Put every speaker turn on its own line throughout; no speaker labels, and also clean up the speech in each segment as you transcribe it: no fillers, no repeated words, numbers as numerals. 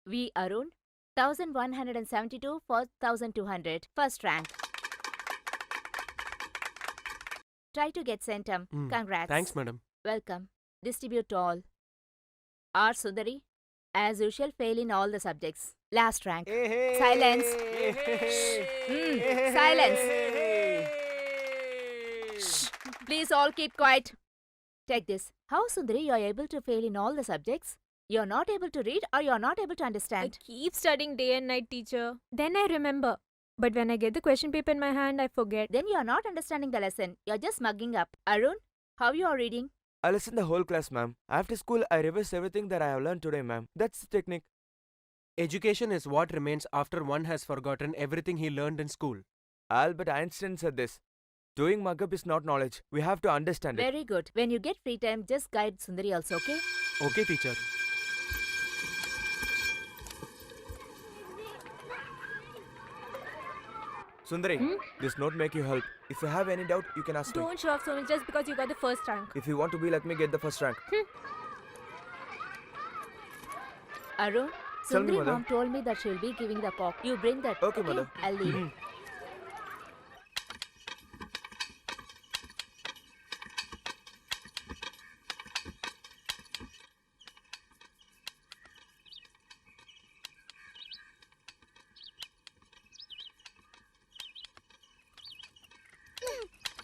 V. Arun, 1172 for 1200, first rank. Try to get centum. Congrats.
Thanks, madam.
Welcome. Distribute to all. R. Sundari, as usual, fail in all the subjects. Last rank. Silence. Silence. Shh. Please all keep quiet. Take this. How, Sundari, you are able to fail in all the subjects? You are not able to read or you are not able to
I
understand?
keep studying day and night, teacher. Then I remember. But when I get the question paper in my hand, I forget.
Then you are not understanding the lesson. You are just mugging up. Arun, how you are reading?
I listen the whole class, ma'am. After school, I revise everything that I have learned today, ma'am. That's the technique.
Education is what remains after one has forgotten everything he learned in school.
Albert Einstein said this. Doing mug-up is not knowledge. We have to understand it.
Very good. When you get free time, just guide Sundari also, okay?
Okay, teacher.
Sundari, this note make you help. If you have any doubt, you can ask me.
Don't show off so much just because you got the first rank.
If you want to be like me, get the first rank.
Arun,
Tell me,
Sundari
mother.
mom told me that she'll be giving the cock. You bring that.
Okay, mother.
I'll leave.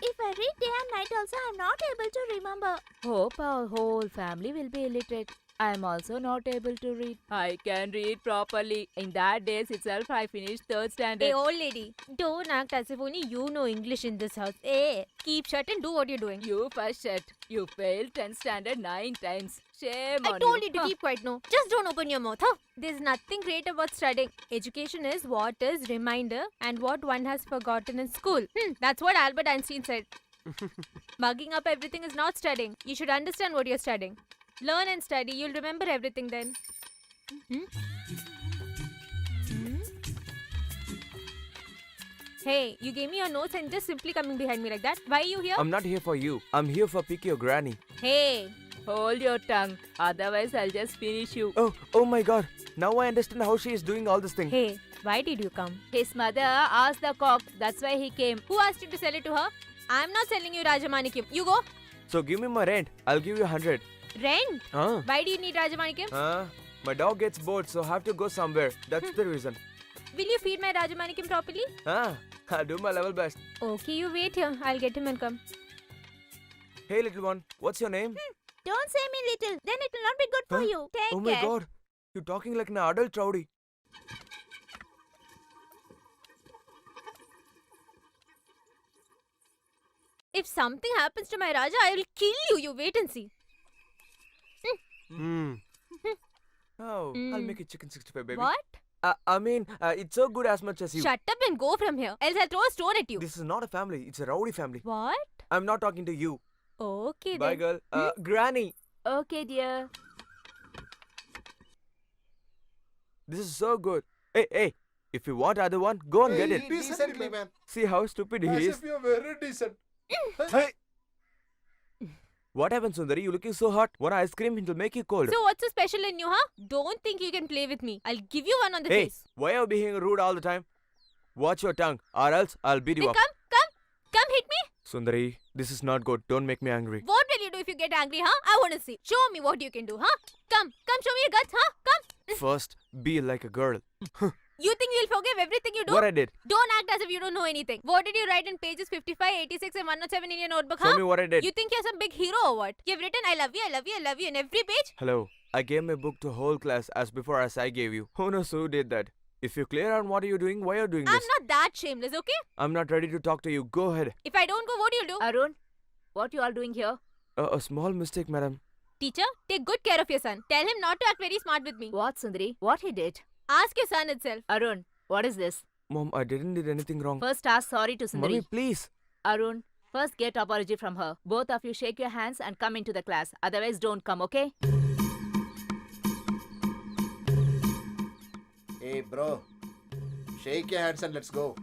If I read day and night also, I'm not able to remember.
Hope our whole family will be illiterate. I'm also not able to read. I can read properly. In that days itself, I finished third standard.
Hey, old lady, don't act as if only you know English in this house. Hey, keep shut and do what you're doing.
You first shut. You failed 10th standard 9 times. Shame
I
on
told
you.
you to keep quiet, no? Just don't open your mouth, huh? There's nothing great about studying. Education is what is reminder and what one has forgotten in school. That's what Albert Einstein said. Mugging up everything is not studying. You should understand what you're studying. Learn and study. You'll remember everything then. Hey, you gave me your notes and just simply coming behind me like that. Why are you here?
I'm not here for you. I'm here for pick your granny.
Hey,
Hold your tongue. Otherwise, I'll just finish you.
Oh my god. Now I understand how she is doing all this thing.
hey, why did you come?
His mother asked the cock. That's why he came.
Who asked you to sell it to her? I'm not selling you Rajamanikyam. You go.
So give me my rent. I'll give you 100.
Rent?
Huh?
Why do you need Rajamanikyam?
My dog gets bored, so have to go somewhere. That's the reason.
Will you feed my Rajamanikyam properly?
I'll do my level best.
Okay, you wait here. I'll get him and come.
Hey little one, what's your name?
Don't say me little, then it will not be good for
Huh?
you. Take
Oh my
care.
god. You're talking like an adult rowdy.
If something happens to my Raja, I will kill you. You wait and see.
Oh, I'll make it chicken 65, baby.
What?
I mean, it's so good as much as you.
Shut up and go from here. Else I'll throw a stone at you.
This is not a family, it's a rowdy family.
What?
I'm not talking to you.
Okay
Bye,
then.
girl. Granny,
Okay, dear.
this is so good. Hey, if you want other one, go and get it.
Decently, man.
See how stupid he
As
is.
if you're very decent.
Hey! What happened, Sundari? You looking so hot. Want ice cream? It'll make you cold.
So what's so special in you, huh? Don't think you can play with me. I'll give you one on the
Hey,
face.
why are you being rude all the time? Watch your tongue, or else I'll beat you
Then
up.
come hit me.
Sundari, this is not good. Don't make me angry.
What will you do if you get angry, huh? I want to see. Show me what you can do, huh? Come show me your guts, huh? Come.
First, be like a girl.
You think you'll forgive everything you do?
What I did?
Don't act as if you don't know anything. What did you write in pages 55, 86 and 107 in your notebook,
Show
huh?
me what I did.
You think you're some big hero or what? You've written I love you, I love you, I love you in every page?
Hello. I gave my book to whole class as before as I gave you. Who knows who did that? If you're clear on what are you doing, why are you doing
I'm
this?
not that shameless, okay?
I'm not ready to talk to you. Go ahead.
If I don't go, what do you do?
Arun, what you all doing here?
A small mistake, madam.
Teacher, take good care of your son. Tell him not to act very smart with me.
What, Sundari? What he did?
Ask your son itself.
Arun, what is this?
Mom, I didn't do anything wrong.
First ask sorry to Sundari.
Mommy, please.
Arun, first get apology from her. Both of you shake your hands and come into the class. Otherwise, don't come, okay?
Hey, bro. Shake your hands and let's go.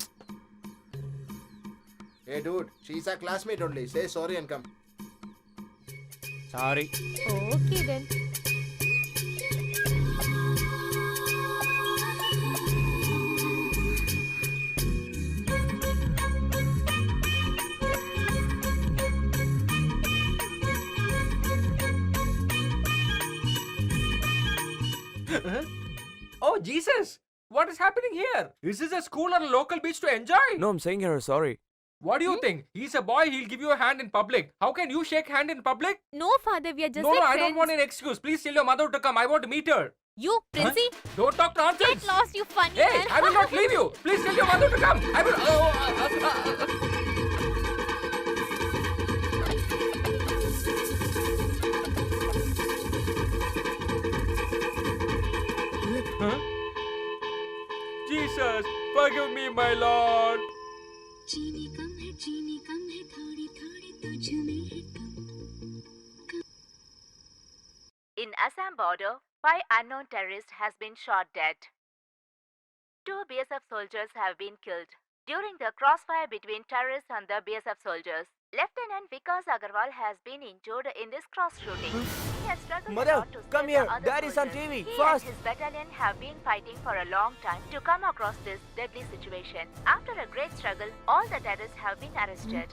Hey, dude. She's a classmate only. Say sorry and come.
Sorry.
Okay then.
Oh, Jesus! What is happening here? Is this a school or a local beach to enjoy?
No, I'm saying you're sorry.
What do you think? He's a boy, he'll give you a hand in public. How can you shake hand in public?
No, father, we are just
No,
like
I
friends.
don't want an excuse. Please tell your mother to come. I want to meet her.
You, Princey,
Don't talk nonsense.
get lost, you funny
Hey,
man.
I will not leave you. Please tell your mother to come. I will. Huh? Jesus, forgive me, my Lord.
In Assam border, 5 unknown terrorists has been shot dead. 2 BSF soldiers have been killed during the crossfire between terrorists and the BSF soldiers. Lieutenant Vikas Agarwal has been injured in this cross shooting. He has struggled
Mother,
a lot to
come
save the
here.
other
Dad is on
soldiers.
TV.
He
Fast.
and his battalion have been fighting for a long time to come across this deadly situation. After a great struggle, all the terrorists have been arrested.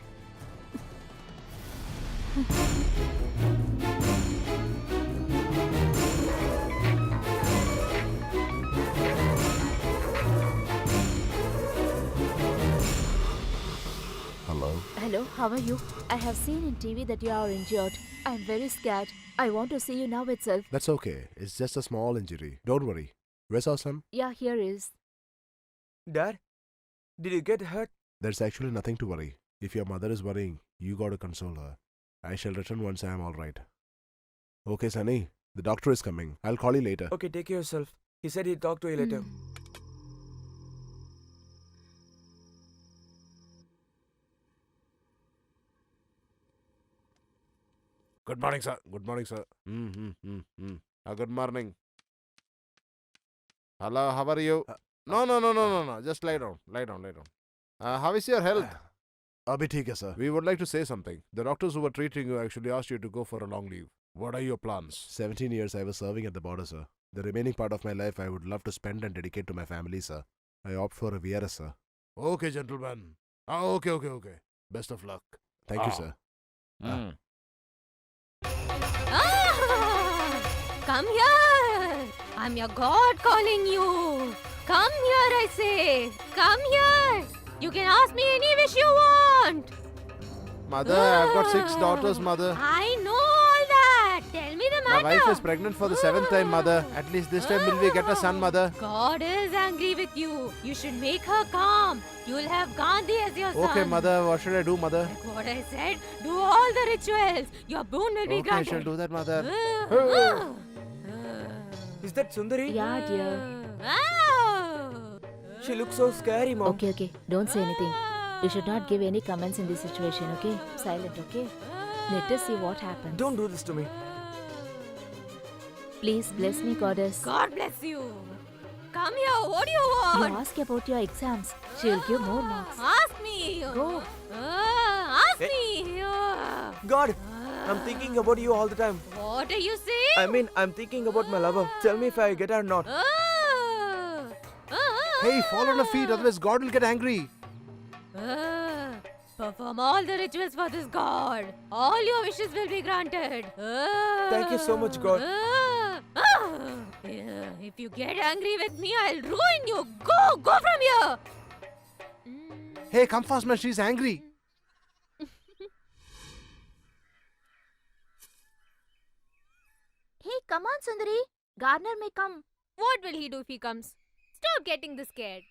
Hello.
Hello, how are you? I have seen in TV that you are injured. I'm very scared. I want to see you now itself.
That's okay. It's just a small injury. Don't worry. Where's our son?
Yeah, here is.
Dad, did you get hurt?
There's actually nothing to worry. If your mother is worrying, you gotta console her. I shall return once I am alright. Okay, Sunny. The doctor is coming. I'll call you later.
Okay, take care of yourself. He said he'd talk to you later.
Good morning, sir. Good morning, sir. Good morning. Hello, how are you? No. Just lie down. How is your health? Abhi theek hai, sir. We would like to say something. The doctors who were treating you actually asked you to go for a long leave. What are your plans? 17 years I was serving at the border, sir. The remaining part of my life I would love to spend and dedicate to my family, sir. I opt for a VRS, sir. Okay, gentlemen. Okay. Best of luck. Thank you, sir.
Ah, come here. I'm your God calling you. Come here, I say. Come here. You can ask me any wish you want.
Mother, I've got 6 daughters, mother.
I know all that. Tell me the
My
matter.
wife is pregnant for the 7th time, mother. At least this time will we get a son, mother.
God is angry with you. You should make her calm. You'll have Gandhi as your son.
Okay, mother, what should I do, mother?
Like what I said, do all the rituals. Your boon will be
Okay, I
granted.
shall do that, mother.
Is that Sundari?
Yeah, dear.
She looks so scary, Mom.
Okay. Don't say anything. You should not give any comments in this situation, okay? Silent, okay? Let us see what happens.
Don't do this to me.
Please bless me, goddess.
God bless you. Come here. What do you
You
want?
ask about your exams. She will give more marks.
Ask me.
Go.
Ask me.
God, I'm thinking about you all the time.
What are you saying?
I'm thinking about my lover. Tell me if I get her or not.
Hey, fall on your feet, otherwise God will get angry.
Perform all the rituals for this god. All your wishes will be granted.
Thank you so much, God.
If you get angry with me, I'll ruin you. Go from here.
Hey, come fast, man, she's angry.
Hey, come on, Sundari. Gardener may come.
What will he do if he comes? Stop getting this scared.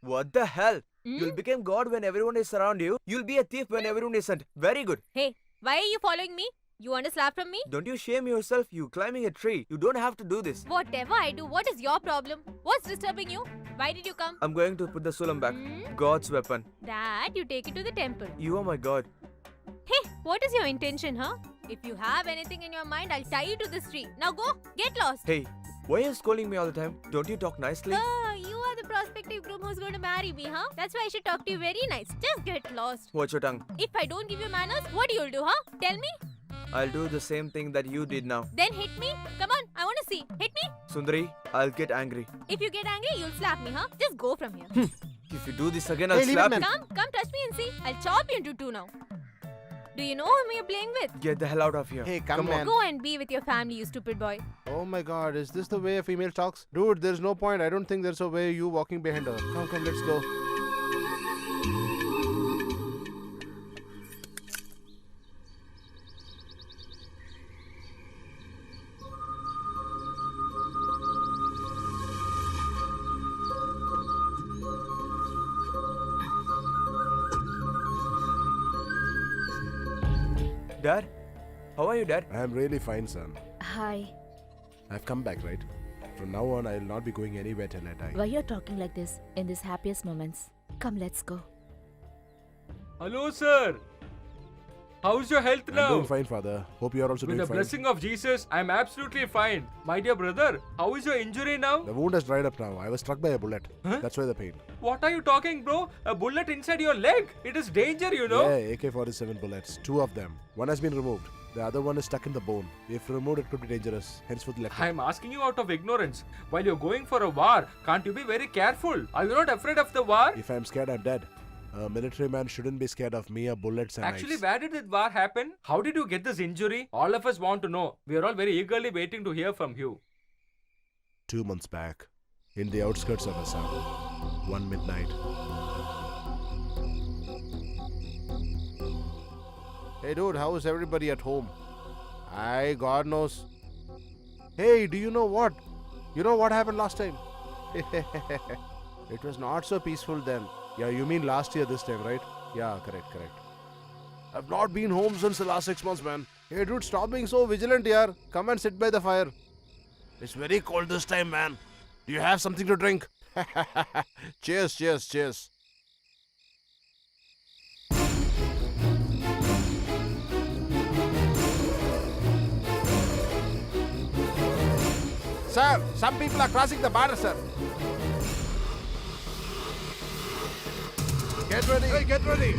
What the hell?
Hmm?
You'll become God when everyone is around you. You'll be a thief when everyone isn't. Very good.
Hey, why are you following me? You want a slap from me?
Don't you shame yourself? You climbing a tree. You don't have to do this.
Whatever I do, what is your problem? What's disturbing you? Why did you come?
I'm going to put the sulam back.
Hmm?
God's weapon.
That you take it to the temple.
You are my God.
Hey, what is your intention, huh? If you have anything in your mind, I'll tie you to this tree. Now go, get lost.
Hey, why are you scolding me all the time? Don't you talk nicely?
You are the prospective groom who's going to marry me, huh? That's why I should talk to you very nice. Just get lost.
Watch your tongue.
If I don't give you manners, what you'll do, huh? Tell me.
I'll do the same thing that you did now.
Then hit me. Come on, I want to see. Hit me.
Sundari, I'll get angry.
If you get angry, you'll slap me, huh? Just go from here.
If you do this again, I'll
Hey, leave
slap
it,
you.
man.
Come touch me and see. I'll chop you into two now. Do you know whom you're playing with?
Get the hell out of here.
Hey, come
on.
on.
Go and be with your family, you stupid boy.
Oh my god, is this the way a female talks? Dude, there's no point. I don't think there's a way you walking behind her. Come, let's go.
Dad? How are you, Dad?
I'm really fine, son.
Hi.
I've come back, right? From now on, I'll not be going anywhere till I die.
Why you're talking like this in these happiest moments? Come, let's go.
Hello, sir. How's your health
I'm
now?
doing fine, father. Hope you're also
With
doing
the
fine.
blessing of Jesus, I'm absolutely fine. My dear brother, how is your injury now?
The wound has dried up now. I was struck by a bullet.
Huh?
That's why the pain.
What are you talking, bro? A bullet inside your leg? It is danger, you know.
Yeah, AK-47 bullets. 2 of them. One has been removed. The other one is stuck in the bone. If removed, it could be dangerous. Henceforth, left.
I'm asking you out of ignorance. While you're going for a war, can't you be very careful? Are you not afraid of the war?
If I'm scared, I'm dead. A military man shouldn't be scared of mere bullets and
Actually,
knives.
where did the war happen? How did you get this injury? All of us want to know. We are all very eagerly waiting to hear from you.
2 months back, in the outskirts of Assam, one midnight. Hey dude, how is everybody at home? God knows. Hey, do you know what? You know what happened last time? It was not so peaceful then. Yeah, you mean last year this time, right? Yeah, correct. I've not been home since the last 6 months, man. Hey dude, stop being so vigilant here. Come and sit by the fire. It's very cold this time, man. Do you have something to drink? Cheers. Sir, some people are crossing the border, sir. Get ready. Hey, get ready.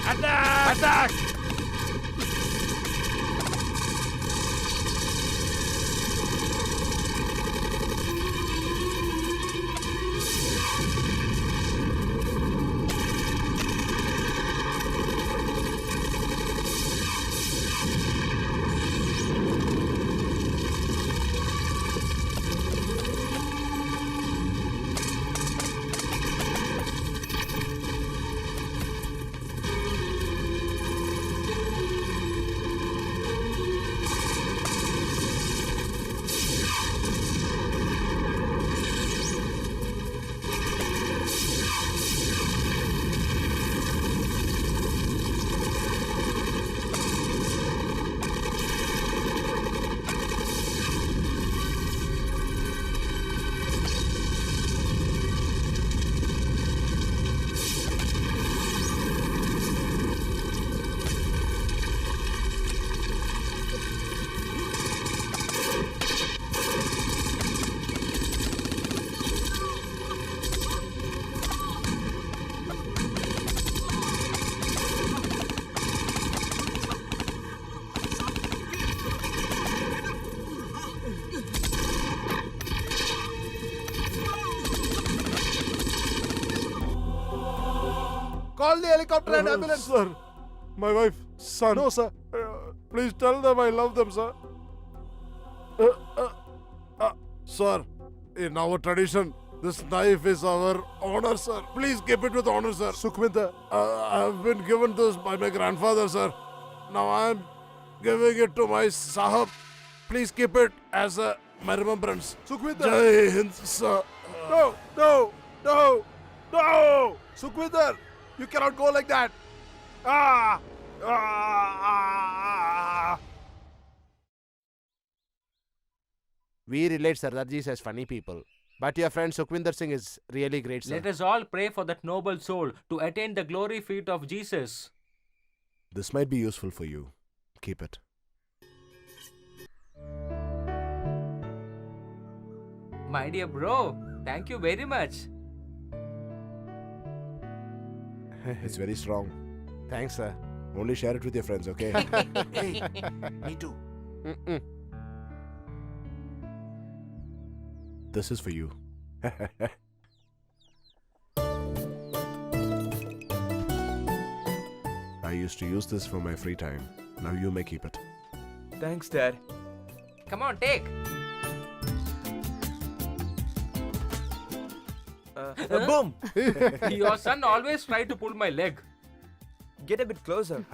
Attack! Call the helicopter and ambulance. Sir, my wife, son. No, sir. Please tell them I love them, sir. Sir, in our tradition, this knife is our honor, sir. Please keep it with honor, sir. Sukhvinder, I've been given this by my grandfather, sir. Now I'm giving it to my Sahab. Please keep it as my remembrance. Sukhvinder. Jai Hind, sir. No! Sukhvinder, you cannot go like that. We relate Sardarji as funny people. But your friend Sukhvinder Singh is really great, sir.
Let us all pray for that noble soul to attain the glory feet of Jesus.
This might be useful for you. Keep it.
My dear bro, thank you very much.
It's very strong. Thanks, sir. Only share it with your friends, okay?
Hey, me too.
This is for you. I used to use this for my free time. Now you may keep it.
Thanks, Dad.
Come on, take.
Boom!
Your son always try to pull my leg.
Get a bit closer.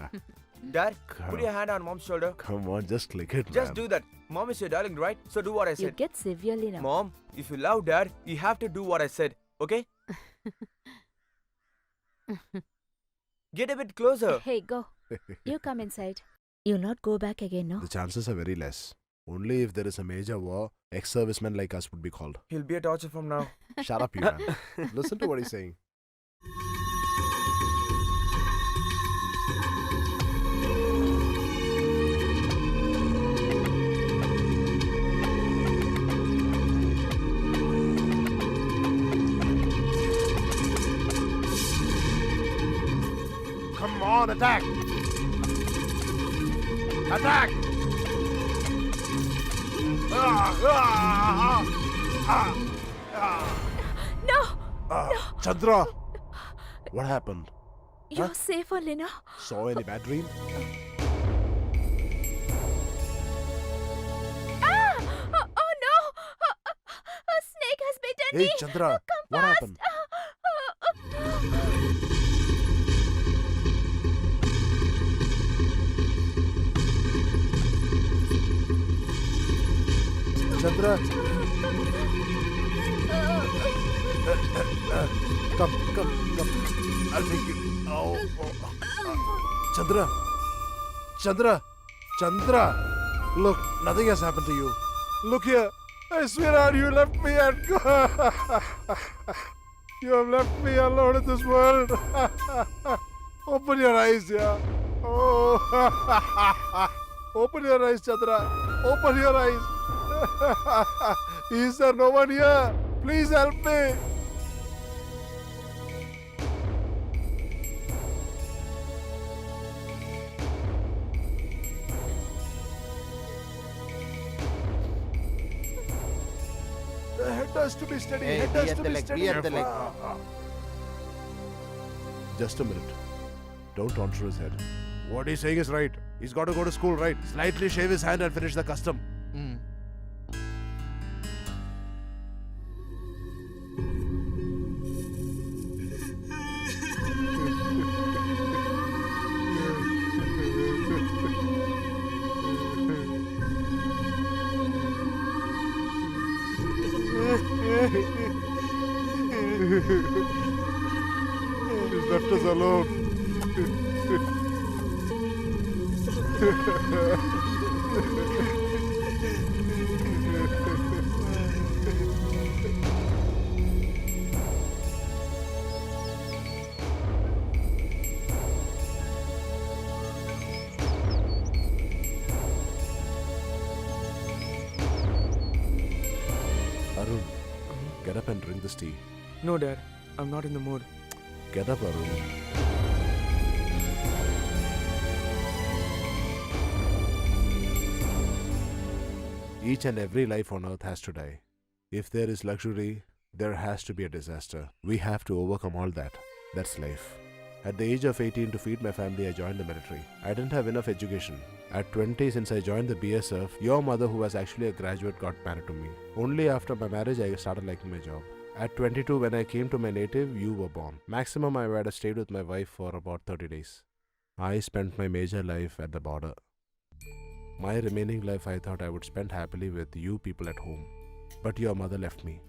Dad, put your hand on Mom's shoulder.
Come on, just click it,
Just
man.
do that. Mom is your darling, right? So do what I
You
said.
get severely now.
Mom, if you love Dad, you have to do what I said. Okay? Get a bit closer.
Hey, go. You come inside. You'll not go back again, no?
The chances are very less. Only if there is a major war, ex-servicemen like us would be called.
He'll be a torture from now.
Shut up, you man. Listen to what he's saying. Come on, attack! Attack!
No!
Chandra! What happened?
You're safe only, no?
Saw any bad dream?
Ah! Oh no! A snake has bitten
Hey,
me!
Chandra!
Come
What
fast!
happened? Chandra! Come. I'll take you. Chandra! Look, nothing has happened to you. Look here. I swear you left me and you have left me alone in this world. Open your eyes, yeah. Oh. Open your eyes, Chandra. Open your eyes. Is there no one here? Please help me. The head has to be steady.
Hey,
Head
be
has
at
to
the
be
leg,
steady.
be at the leg.
Just a minute. Don't torture his head. What he's saying is right. He's got to go to school, right? Slightly shave his hand and finish the custom. He's left us alone. Arun, get up and drink this tea.
No, Dad. I'm not in the mood.
Get up, Arun. Each and every life on earth has to die. If there is luxury, there has to be a disaster. We have to overcome all that. That's life. At the age of 18, to feed my family, I joined the military. I didn't have enough education. At 20, since I joined the BSF, your mother, who was actually a graduate, got married to me. Only after my marriage, I started liking my job. At 22, when I came to my native, you were born. Maximum, I would have stayed with my wife for about 30 days. I spent my major life at the border. My remaining life, I thought I would spend happily with you people at home. But your mother left me.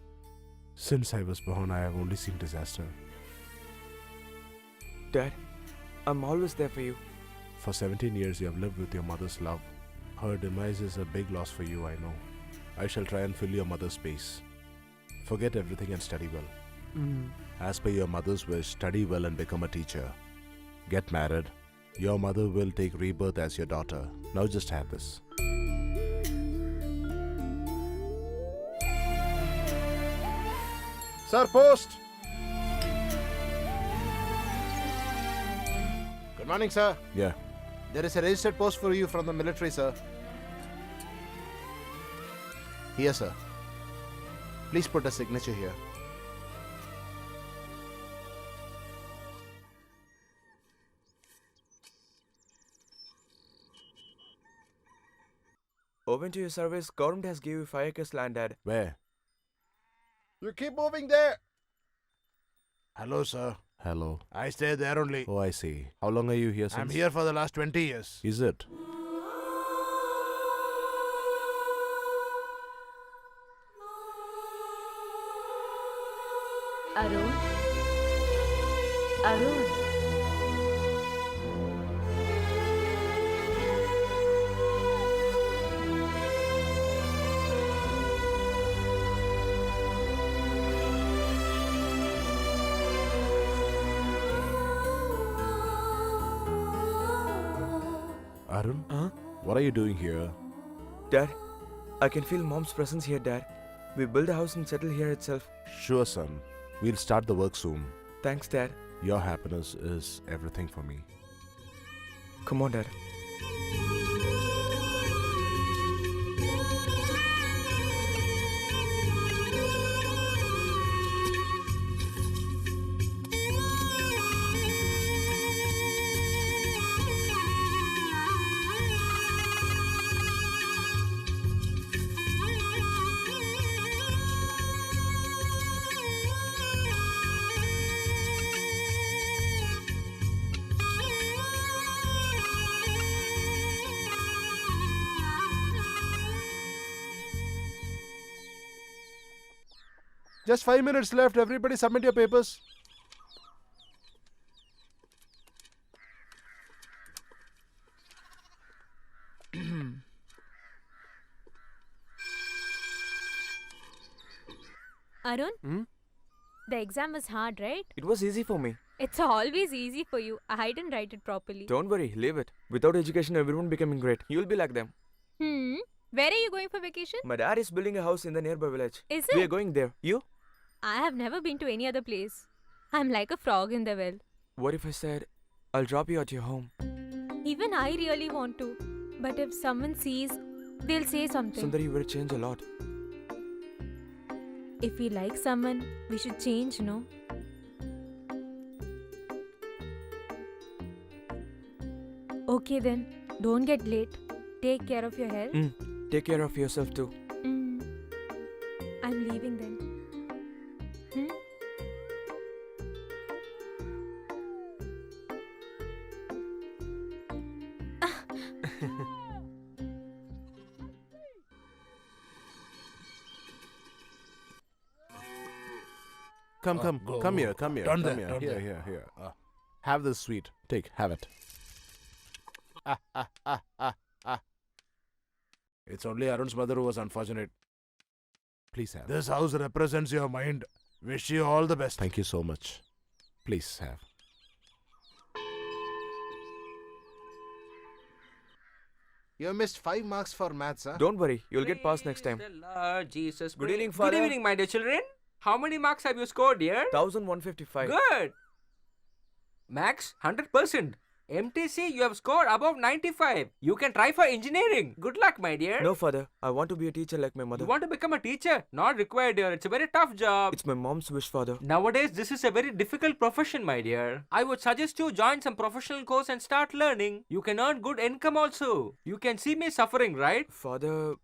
Since I was born, I have only seen disaster.
Dad, I'm always there for you.
For 17 years, you have lived with your mother's love. Her demise is a big loss for you, I know. I shall try and fill your mother's space. Forget everything and study well. As per your mother's wish, study well and become a teacher. Get married. Your mother will take rebirth as your daughter. Now just have this. Sir, post!
Good morning, sir.
Yeah.
There is a registered post for you from the military, sir. Here, sir. Please put a signature here.
Owing to your service, government has given you 5 acres land, Dad.
Where?
You keep moving there.
Hello, sir.
Hello.
I stay there only.
Oh, I see. How long are you here since?
I'm here for the last 20 years.
Is it?
Arun? Arun?
Arun?
Huh?
What are you doing here?
Dad, I can feel Mom's presence here, Dad. We build a house and settle here itself.
Sure, son. We'll start the work soon.
Thanks, Dad.
Your happiness is everything for me.
Come on, Dad.
Just 5 minutes left. Everybody submit your papers.
Arun,
Hmm?
the exam was hard, right?
It was easy for me.
It's always easy for you. I didn't write it properly.
Don't worry, leave it. Without education, everyone becoming great. You'll be like them.
Where are you going for vacation?
My dad is building a house in the nearby village.
Is
We are
it?
going there. You?
I have never been to any other place. I'm like a frog in the well.
What if I said, I'll drop you at your home?
Even I really want to. But if someone sees, they'll say something.
Sundari, you will change a lot.
If we like someone, we should change, no? Okay then, don't get late. Take care of your health.
Take care of yourself too.
I'm leaving then.
Come here.
Down there, down
Here. Have this sweet. Have it. It's only Arun's mother who was unfortunate. Please have. This house represents your mind. Wish you all the best. Thank you so much. Please have.
You missed 5 marks for maths, huh?
Don't worry, you'll get passed next time.
Praise the Lord Jesus.
Good evening, Father.
Good evening, my dear children. How many marks have you scored, dear?
1155.
Good. Max, 100%. MTC, you have scored above 95. You can try for engineering. Good luck, my dear.
No, father. I want to be a teacher like my mother.
You want to become a teacher? Not required, dear. It's a very tough job.
It's my mom's wish, father.
Nowadays, this is a very difficult profession, my dear. I would suggest you join some professional course and start learning. You can earn good income also. You can see me suffering, right?
Father.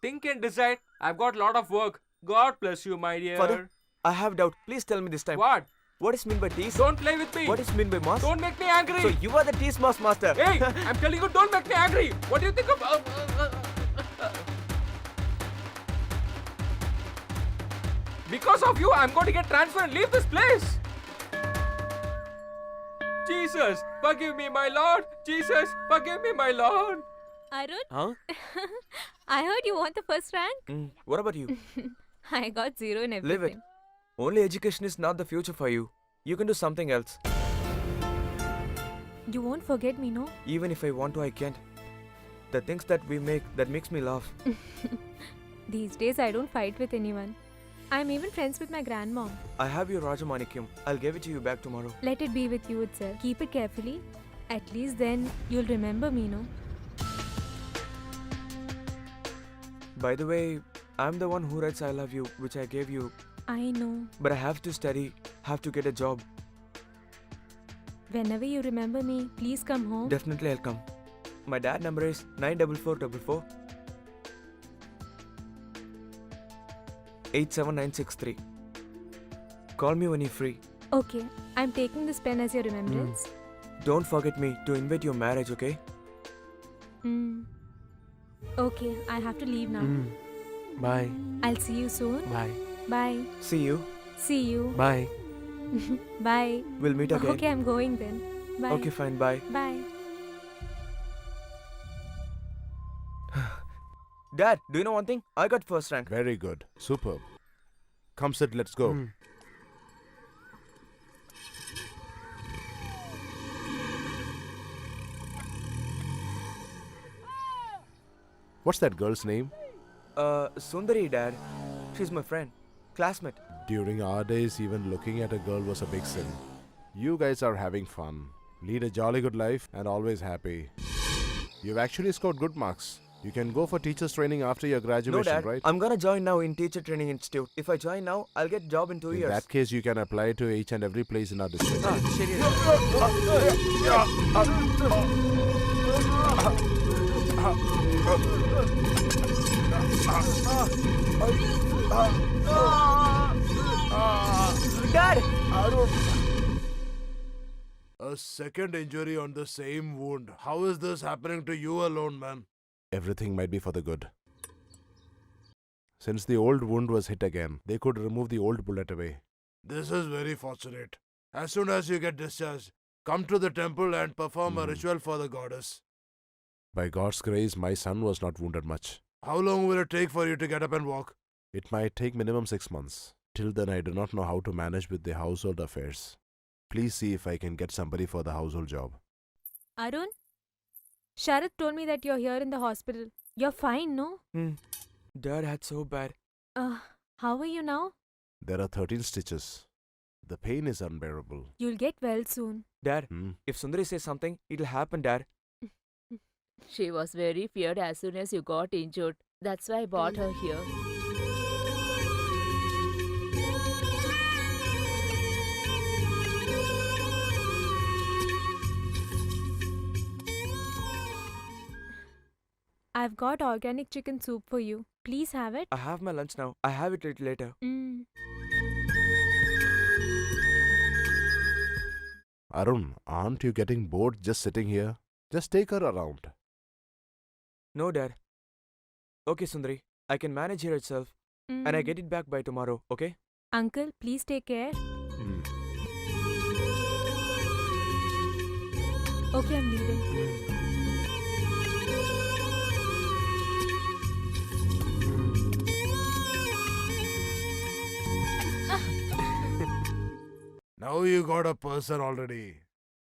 Think and decide. I've got a lot of work. God bless you, my dear.
Father, I have doubt. Please tell me this time.
What?
What is mean by tease?
Don't play with me.
What is mean by mass?
Don't make me angry.
So you are the tease mass master.
Hey, I'm telling you, don't make me angry. What do you think of... Because of you, I'm going to get transferred and leave this place. Jesus, forgive me, my Lord. Jesus, forgive me, my Lord.
Arun,
Huh?
I heard you want the first rank.
What about you?
I got 0 in everything.
Live it. Only education is not the future for you. You can do something else.
You won't forget me, no?
Even if I want to, I can't. The things that we make, that makes me laugh.
These days I don't fight with anyone. I'm even friends with my grandmom.
I have your Rajamanikyam. I'll give it to you back tomorrow.
Let it be with you itself. Keep it carefully. At least then you'll remember me, no?
By the way, I'm the one who writes I love you, which I gave you.
I know.
But I have to study, have to get a job.
Whenever you remember me, please come home.
Definitely I'll come. My dad number is 94444 87963. Call me when you're free.
Okay, I'm taking this pen as your remembrance.
Don't forget me to invite your marriage, okay?
Okay, I have to leave now.
Bye.
I'll see you soon.
Bye.
Bye.
See you.
See you.
Bye.
Bye.
We'll meet again.
Okay, I'm going then. Bye.
Okay, fine. Bye.
Bye.
Dad, do you know one thing? I got first rank.
Very good. Superb. Come sit, let's go. What's that girl's name?
Sundari, Dad. She's my friend. Classmate.
During our days, even looking at a girl was a big sin. You guys are having fun. Lead a jolly good life and always happy. You've actually scored good marks. You can go for teacher's training after your graduation,
No, Dad.
right?
I'm gonna join now in teacher training institute. If I join now, I'll get job in 2
In
years.
that case, you can apply to each and every place in our district.
Dad!
A second injury on the same wound. How is this happening to you alone, man? Everything might be for the good. Since the old wound was hit again, they could remove the old bullet away. This is very fortunate. As soon as you get discharged, come to the temple and perform a ritual for the goddess. By God's grace, my son was not wounded much. How long will it take for you to get up and walk? It might take minimum 6 months. Till then, I do not know how to manage with the household affairs. Please see if I can get somebody for the household job.
Arun? Sharath told me that you're here in the hospital. You're fine, no?
Dad had so bad.
How are you now?
There are 13 stitches. The pain is unbearable.
You'll get well soon.
Dad, if Sundari says something, it'll happen, Dad.
She was very feared as soon as you got injured. That's why I brought her here.
I've got organic chicken soup for you. Please have it.
I have my lunch now. I have it little later.
Arun, aren't you getting bored just sitting here? Just take her around.
No, Dad. Okay, Sundari. I can manage here itself. And I get it back by tomorrow, okay?
Uncle, please take care. Okay, I'm leaving.
Now you got a person already.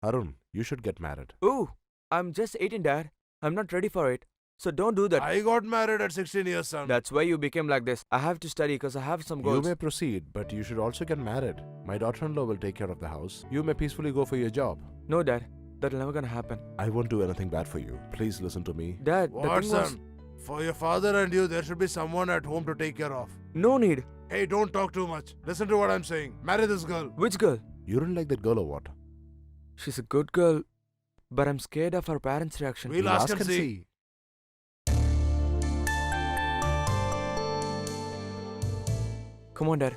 Arun, you should get married.
Ooh, I'm just 18, Dad. I'm not ready for it. So don't do that.
I got married at 16 years, son.
That's why you became like this. I have to study because I have some
You
goals.
may proceed, but you should also get married. My daughter-in-law will take care of the house. You may peacefully go for your job.
No, Dad. That'll never gonna happen.
I won't do anything bad for you. Please listen to me.
Dad, the
What,
thing was...
son? For your father and you, there should be someone at home to take care of.
No need.
Hey, don't talk too much. Listen to what I'm saying. Marry this girl.
Which girl?
You don't like that girl or what?
She's a good girl, but I'm scared of her parents' reaction.
We'll ask and see.
Come on, Dad.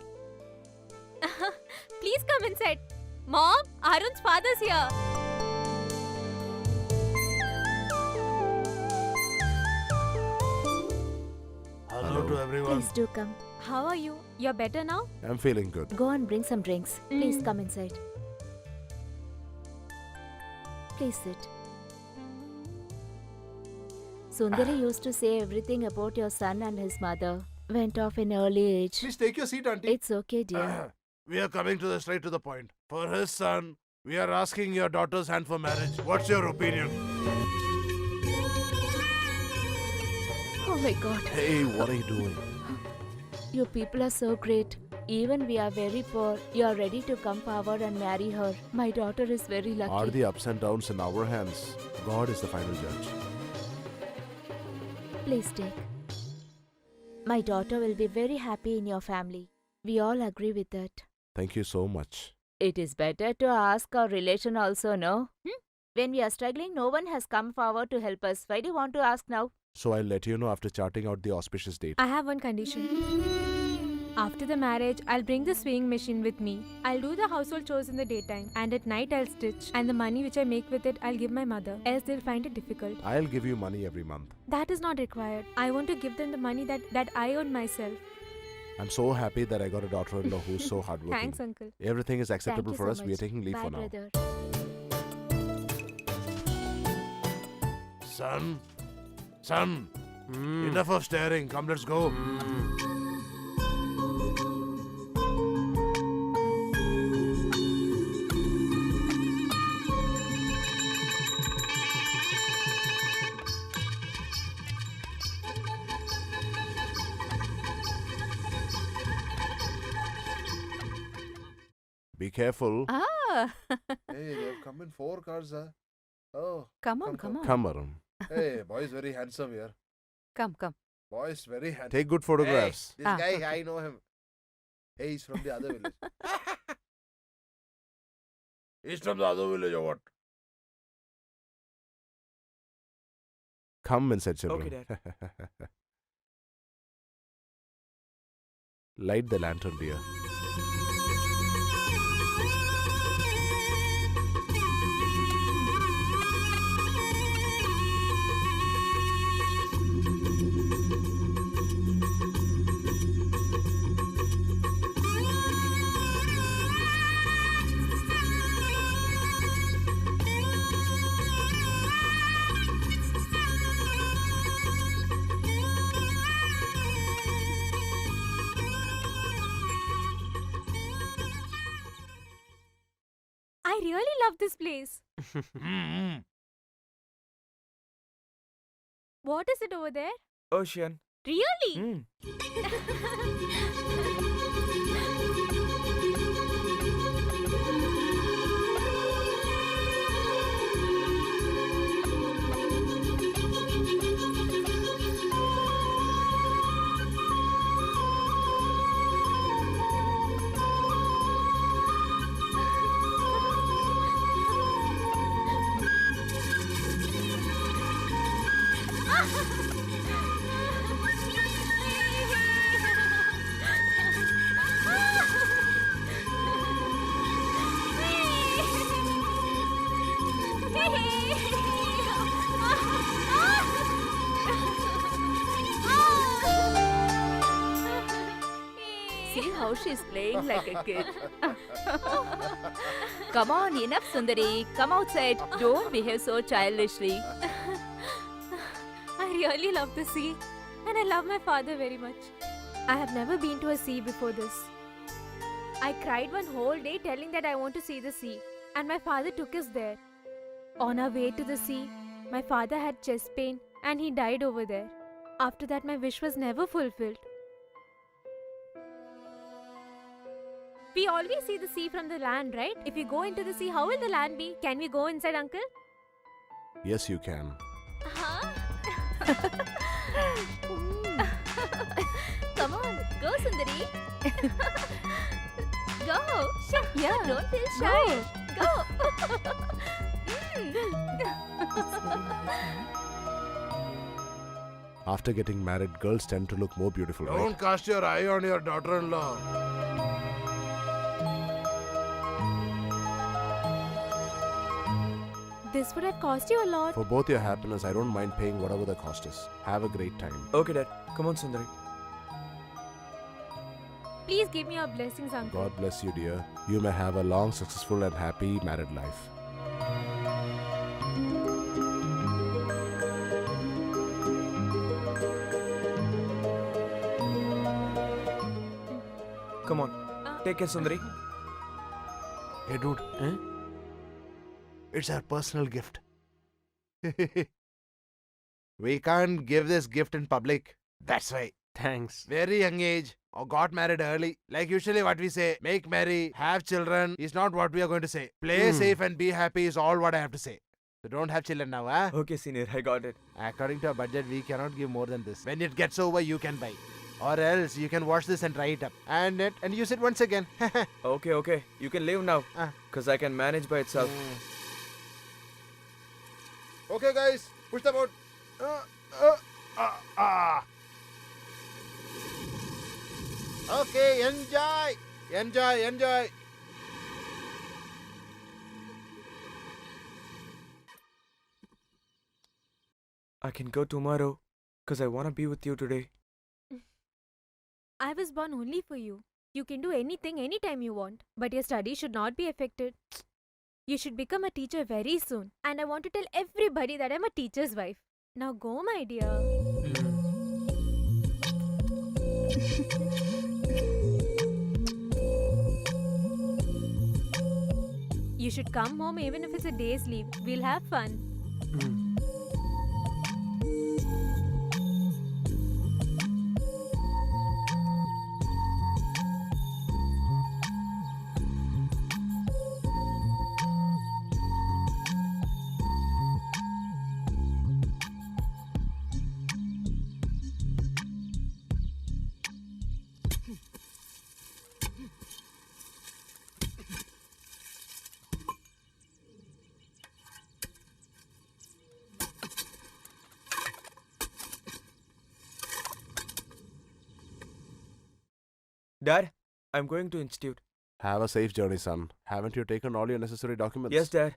Please come inside. Mom, Arun's father's here.
Hello to everyone.
Please do come.
How are you? You're better now?
I'm feeling good.
Go and bring some drinks. Please
Mm.
come inside. Please sit. Sundari used to say everything about your son and his mother. Went off in early age.
Please take your seat, auntie.
It's okay, dear.
We are coming straight to the point. For his son, we are asking your daughter's hand for marriage. What's your opinion?
Oh my God.
Hey, what are you doing?
You people are so great. Even we are very poor. You are ready to come forward and marry her. My daughter is very lucky.
Are the ups and downs in our hands? God is the final judge.
Please take. My daughter will be very happy in your family. We all agree with that.
Thank you so much.
It is better to ask our relation also, no? When we are struggling, no one has come forward to help us. Why do you want to ask now?
So I'll let you know after charting out the auspicious date.
I have one condition. After the marriage, I'll bring the sewing machine with me. I'll do the household chores in the daytime, and at night I'll stitch. And the money which I make with it, I'll give my mother. Else they'll find it difficult.
I'll give you money every month.
That is not required. I want to give them the money that I own myself.
I'm so happy that I got a daughter-in-law who's so hardworking.
Thanks, uncle.
Everything is acceptable
Thank you
for
so
us. We are
much.
taking leave
Bye,
for now.
brother.
Son, enough of staring. Come, let's go. Be careful.
Ah,
Hey, they've come in 4 cars, huh? Oh,
come
on, come on.
Come, Arun.
hey, boy is very handsome here.
come.
Boy is very handsome.
Take good photographs.
Hey, this guy, I know him. Hey, he's from the other village. He's from the other village or what?
Come and said children.
Okay, Dad.
Light the lantern, dear.
I really love this place. What is it over there?
Ocean.
Really?
See how she's playing like a kid. Come on, enough, Sundari. Come outside. Don't behave so childishly.
I really love the sea, and I love my father very much. I have never been to a sea before this. I cried one whole day telling that I want to see the sea, and my father took us there. On our way to the sea, my father had chest pain and he died over there. After that, my wish was never fulfilled. We always see the sea from the land, right? If we go into the sea, how will the land be? Can we go inside, uncle?
Yes, you can.
Come on, go, Sundari. Go.
Yeah.
Don't feel shy. Go.
After getting married, girls tend to look more beautiful, right?
Don't cast your eye on your daughter-in-law.
This would have cost you a lot.
For both your happiness, I don't mind paying whatever the cost is. Have a great time.
Okay, Dad. Come on, Sundari.
Please give me your blessings, uncle.
God bless you, dear. You may have a long, successful and happy married life.
Come on. Take care, Sundari.
Hey, dude.
Eh?
It's our personal gift. We can't give this gift in public. That's why.
Thanks.
Very young age or got married early. Like usually what we say, make merry, have children is not what we are going to say. Play safe and be happy is all what I have to say. So don't have children now, huh?
Okay, senior. I got it.
According to our budget, we cannot give more than this. When it gets over, you can buy. Or else you can wash this and dry it up. And use it once again.
Okay, okay. You can leave now.
Ah.
Cause I can manage by itself.
Okay, guys, push the boat. Okay, enjoy. Enjoy.
I can go tomorrow. Cause I wanna be with you today.
I was born only for you. You can do anything anytime you want, but your study should not be affected. You should become a teacher very soon, and I want to tell everybody that I'm a teacher's wife. Now go, my dear. You should come home even if it's a day's leave. We'll have fun.
Dad, I'm going to institute.
Have a safe journey, son. Haven't you taken all your necessary documents?
Yes, Dad.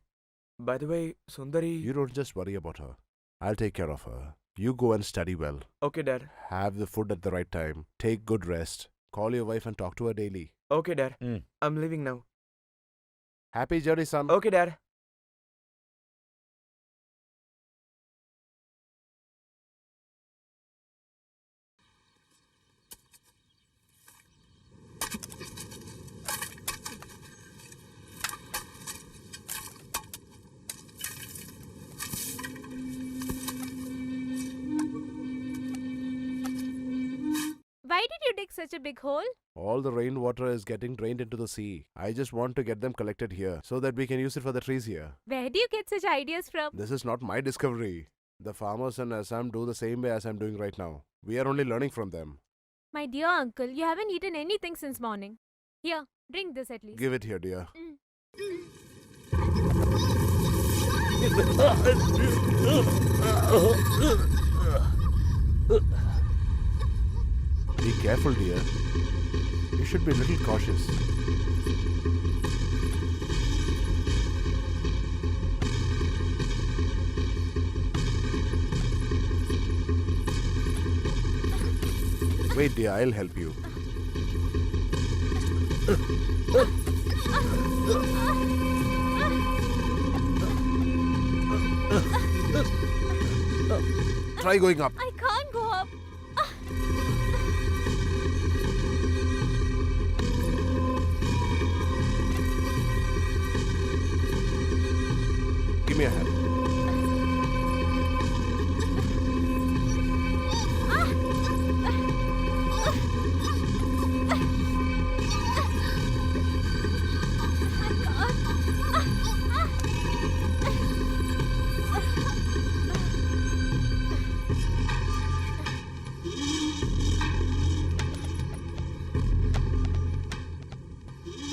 By the way, Sundari.
You don't just worry about her. I'll take care of her. You go and study well.
Okay, Dad.
Have the food at the right time. Take good rest. Call your wife and talk to her daily.
Okay, Dad. I'm leaving now.
Happy journey, son.
Okay, Dad.
Why did you dig such a big hole?
All the rainwater is getting drained into the sea. I just want to get them collected here so that we can use it for the trees here.
Where do you get such ideas from?
This is not my discovery. The farmers in Assam do the same way as I'm doing right now. We are only learning from them.
My dear uncle, you haven't eaten anything since morning. Here, drink this at least.
Give it here, dear. Be careful, dear. You should be a little cautious. Wait, dear, I'll help you. Try going up.
I can't go up.
Give me a hand.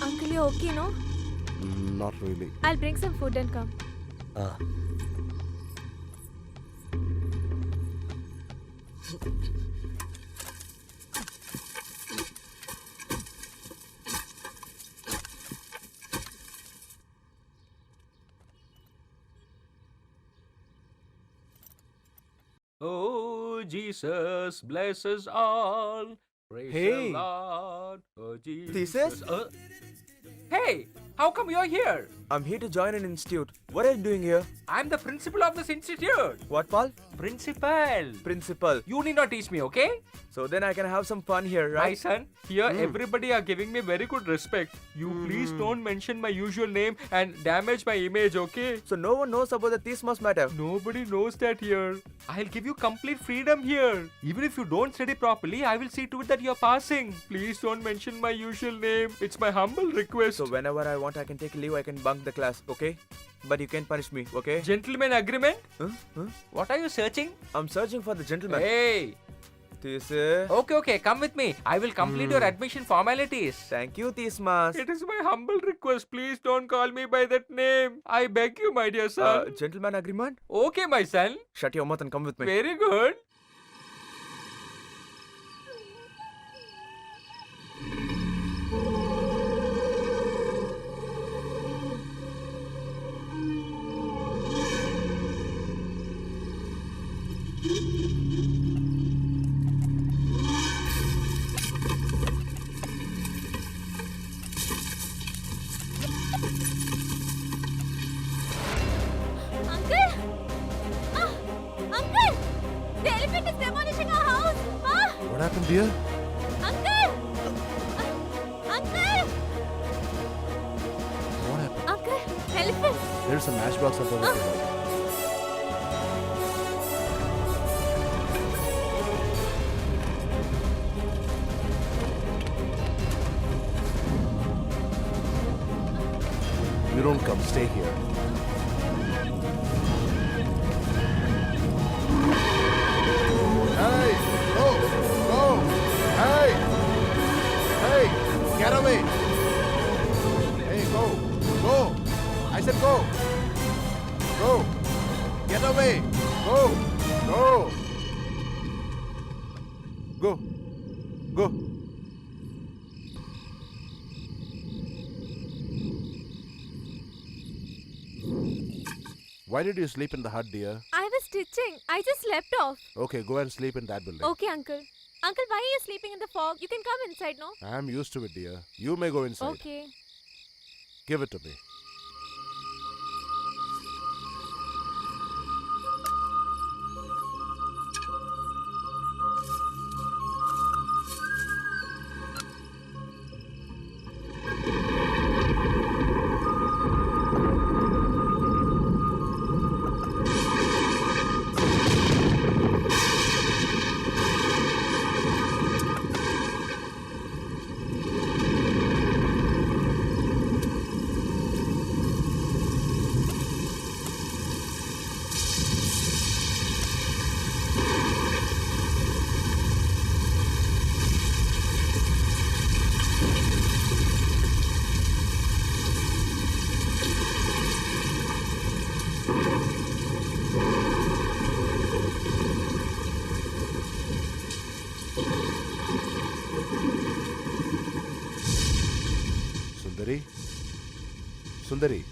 Uncle, you okay, no?
Not really.
I'll bring some food and come.
Oh, Jesus, bless us all. Praise
Hey.
the Lord. Oh, Jesus.
Thesis?
Hey, how come you're here?
I'm here to join an institute. What are you doing here?
I'm the principal of this institute.
What, Paul?
Principal.
Principal.
You need not teach me, okay?
So then I can have some fun here,
My
right?
son, here everybody are giving me very good respect. You please don't mention my usual name and damage my image, okay?
So no one knows about the Theismos matter.
Nobody knows that here. I'll give you complete freedom here. Even if you don't study properly, I will see to it that you're passing. Please don't mention my usual name. It's my humble request.
So whenever I want, I can take leave. I can bunk the class, okay? But you can't punish me, okay?
Gentleman agreement?
Huh?
What are you searching?
I'm searching for the gentleman.
Hey!
Tise.
Okay, come with me. I will complete your admission formalities.
Thank you, Tismas.
It is my humble request. Please don't call me by that name. I beg you, my dear son.
Gentleman agreement?
Okay, my son.
Shut your mouth and come with me.
Very good.
Uncle! Ah! Uncle! The elephant is demolishing our house! Ah!
What happened, dear?
Uncle! Uncle!
What happened?
Uncle! Elephant!
There's a matchbox under the table. You don't come, stay here. Hey! Go! Hey! Hey! Get away! Hey, go! I said go! Go! Get away! Go! Go! Why did you sleep in the hut, dear?
I was stitching. I just slept off.
Okay, go and sleep in that building.
Okay, Uncle. Uncle, why are you sleeping in the fog? You can come inside, no?
I'm used to it, dear. You may go inside.
Okay.
Give it to me. Sundari.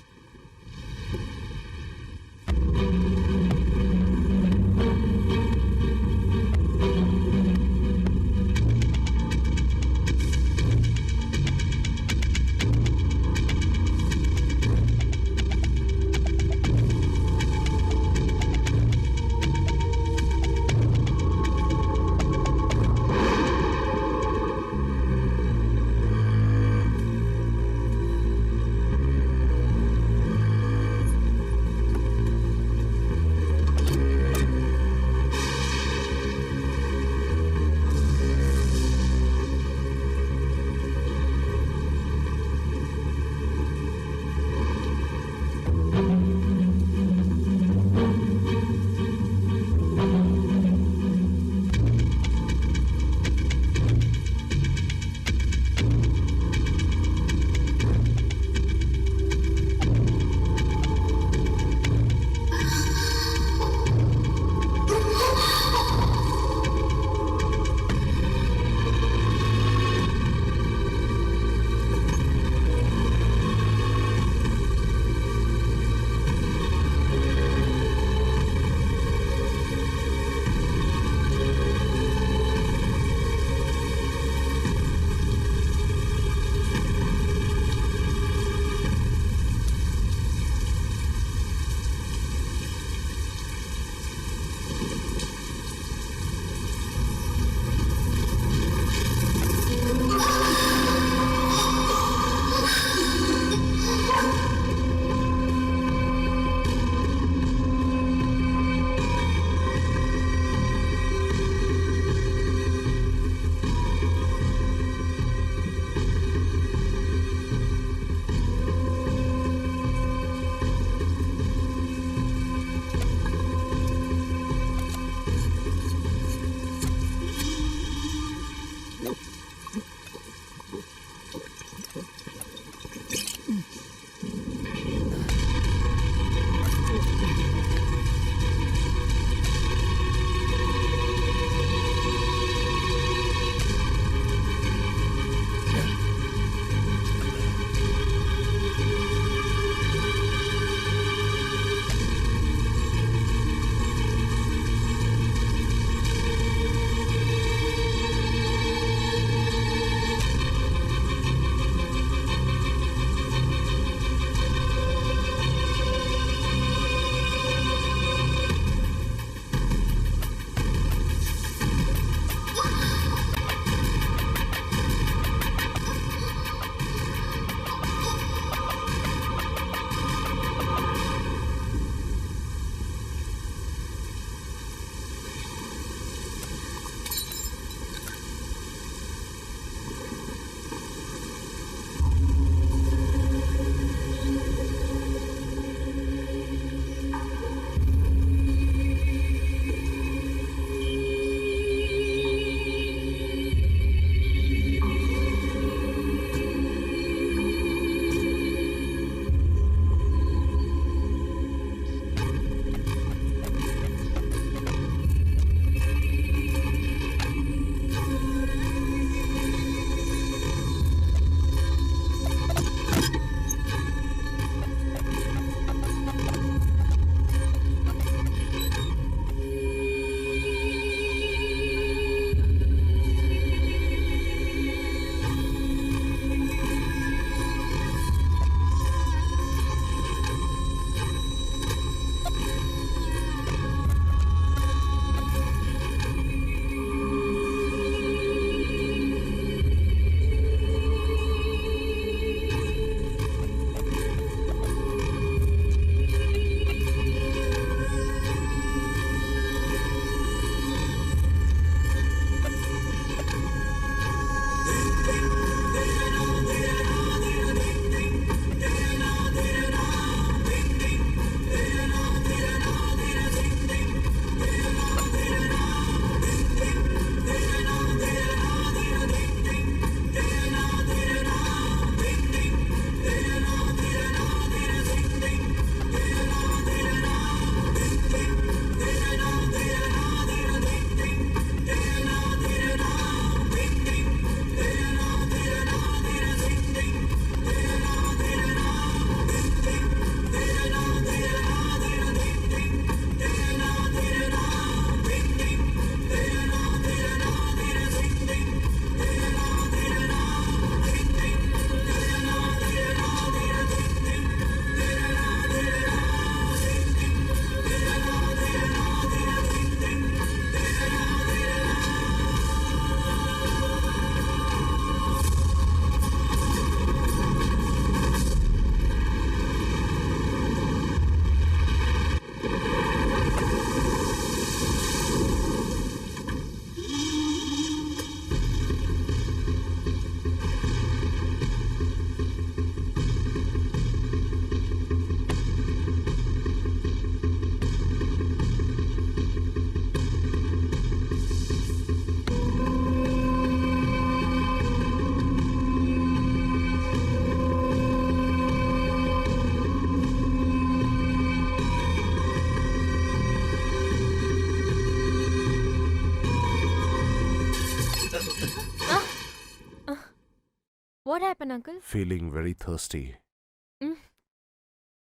What happened, uncle?
Feeling very thirsty.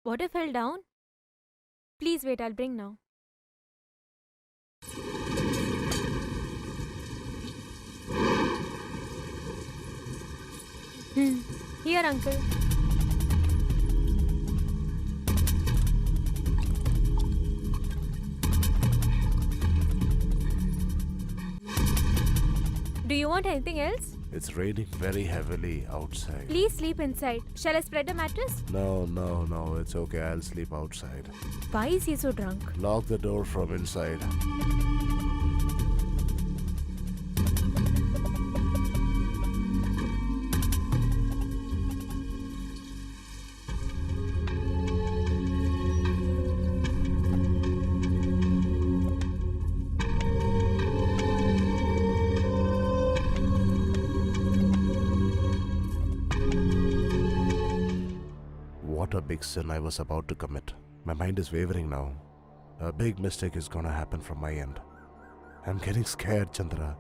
Water fell down? Please wait, I'll bring now. Here, uncle. Do you want anything else?
It's raining very heavily outside.
Please sleep inside. Shall I spread a mattress?
No, it's okay. I'll sleep outside.
Why is he so drunk?
Lock the door from inside. What a big sin I was about to commit. My mind is wavering now. A big mistake is gonna happen from my end. I'm getting scared, Chandra.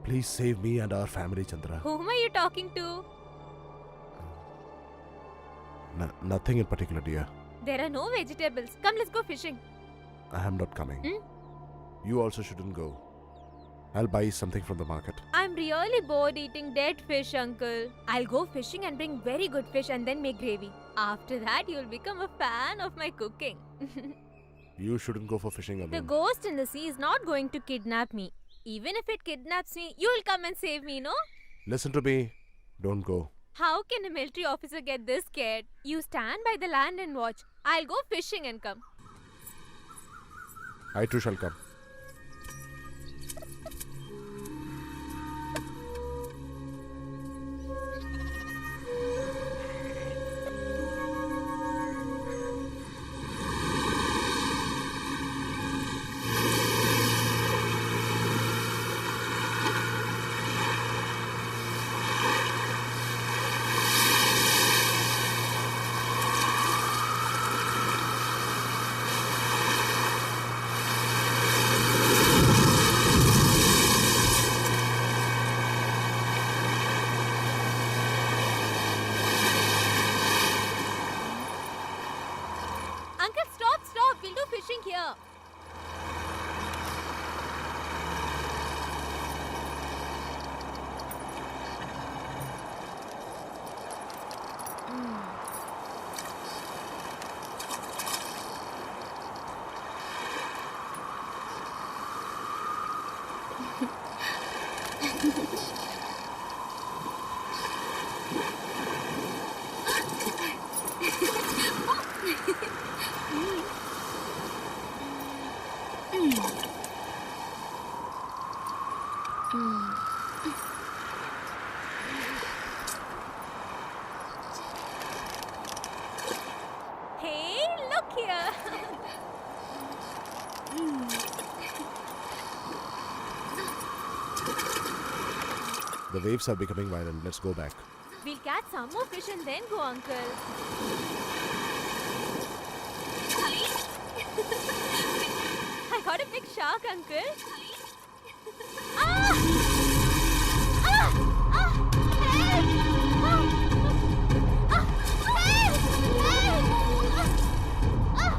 Please save me and our family, Chandra.
Whom are you talking to?
Nothing in particular, dear.
There are no vegetables. Come, let's go fishing.
I am not coming.
Hmm?
You also shouldn't go. I'll buy something from the market.
I'm really bored eating dead fish, uncle. I'll go fishing and bring very good fish and then make gravy. After that, you'll become a fan of my cooking.
You shouldn't go for fishing alone.
The ghost in the sea is not going to kidnap me. Even if it kidnaps me, you'll come and save me, no?
Listen to me. Don't go.
How can a military officer get this scared? You stand by the land and watch. I'll go fishing and come.
I too shall come.
Uncle, stop. We'll do fishing here. Hey, look here.
The waves are becoming violent. Let's go back.
We'll catch some more fish and then go, uncle. I got a big shark, uncle. Ah! Ah! Ah! Help! Ah! Ah! Help! Help! Ah!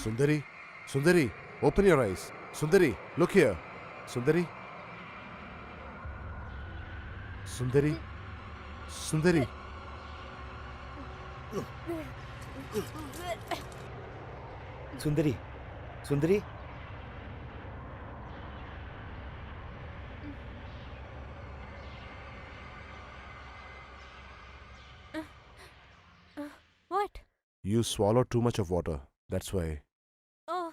Sundari, Sundari, open your eyes. Sundari, look here. Sundari. Sundari. Sundari.
Sundari. Sundari.
What?
You swallowed too much of water. That's why.
Oh.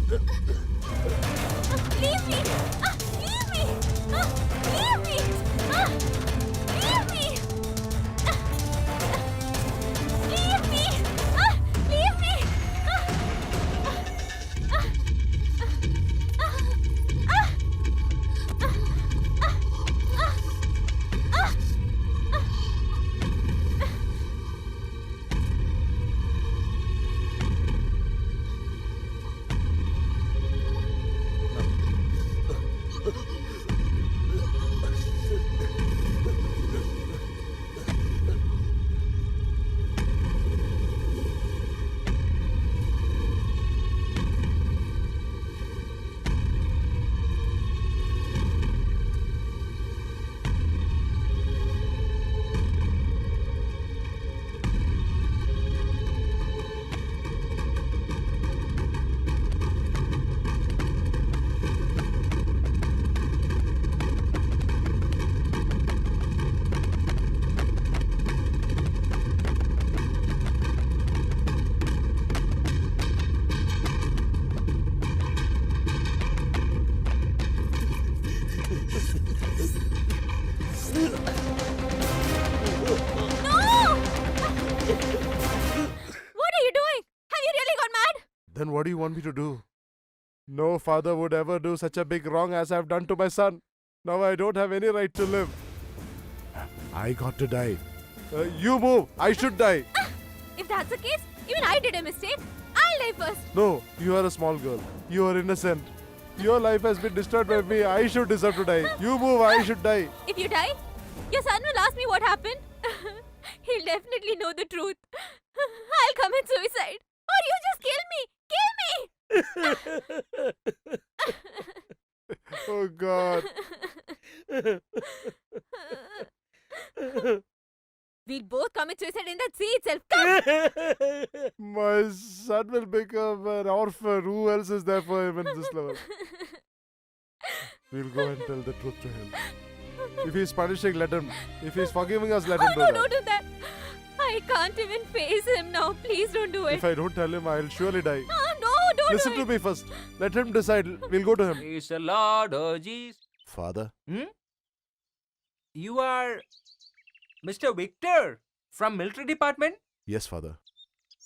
Leave me! Leave me! Leave me! Leave me! Leave me! Leave me!
Then what do you want me to do? No father would ever do such a big wrong as I've done to my son. Now I don't have any right to live. I got to die. You move. I should die.
If that's the case, even I did a mistake. I'll die first.
No, you are a small girl. You are innocent. Your life has been destroyed by me. I should deserve to die. You move. I should die.
If you die, your son will ask me what happened. He'll definitely know the truth. I'll commit suicide. Or you just kill me. Kill me.
Oh God.
We'll both commit suicide in that sea itself. Come.
My son will become an orphan. Who else is there for him in this level? We'll go and tell the truth to him. If he's punishing, let him. If he's forgiving us, let him do
no,
that.
don't do that. I can't even face him now. Please don't do it.
If I don't tell him, I'll surely die.
No, don't
Listen
do
to
it.
me first. Let him decide. We'll go to him.
Praise the Lord, oh Jesus.
Father.
You are Mr. Victor from military department?
Yes, Father.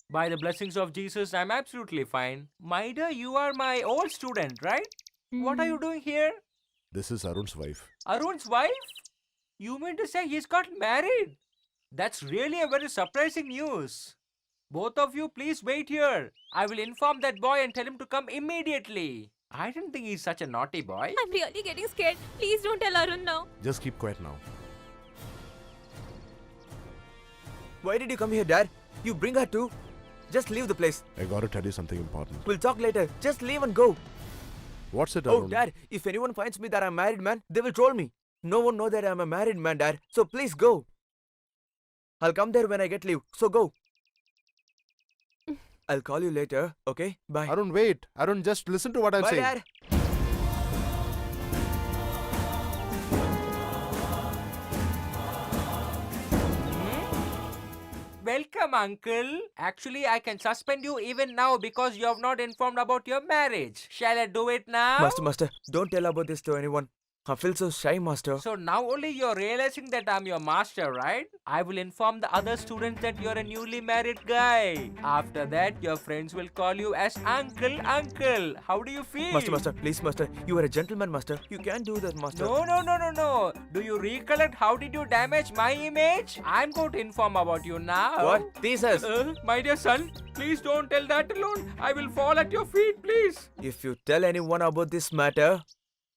By the blessings of Jesus, I'm absolutely fine. Maida, you are my old student, right? What are you doing here?
This is Arun's wife.
Arun's wife? You mean to say he's got married? That's really a very surprising news. Both of you, please wait here. I will inform that boy and tell him to come immediately. I didn't think he's such a naughty boy.
I'm really getting scared. Please don't tell Arun now.
Just keep quiet now.
Why did you come here, Dad? You bring her too. Just leave the place.
I gotta tell you something important.
We'll talk later. Just leave and go.
What's it,
Oh,
Arun?
Dad, if anyone finds me that I'm married man, they will troll me. No one know that I'm a married man, Dad. So please go. I'll come there when I get leave. So go. I'll call you later, okay? Bye.
Arun, wait. Arun, just listen to what I'm
Bye,
saying.
Dad.
Welcome, uncle. Actually, I can suspend you even now because you have not informed about your marriage. Shall I do it now?
Master, don't tell about this to anyone. I feel so shy, Master.
So now only you're realizing that I'm your master, right? I will inform the other students that you're a newly married guy. After that, your friends will call you as Uncle. How do you feel?
Master, please, Master. You are a gentleman, Master. You can't do that, Master.
No. Do you recollect how did you damage my image? I'm going to inform about you now.
What? Thesis.
My dear son, please don't tell that alone. I will fall at your feet, please.
If you tell anyone about this matter,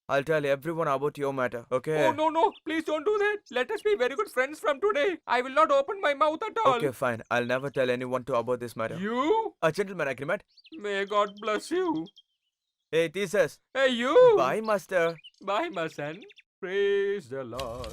I'll tell everyone about your matter, okay?
Oh, no. Please don't do that. Let us be very good friends from today. I will not open my mouth at all.
Okay, fine. I'll never tell anyone about this matter.
You?
A gentleman agreement.
May God bless you.
Hey, Thesis.
Hey, you.
Bye, Master.
Bye, my son. Praise the Lord.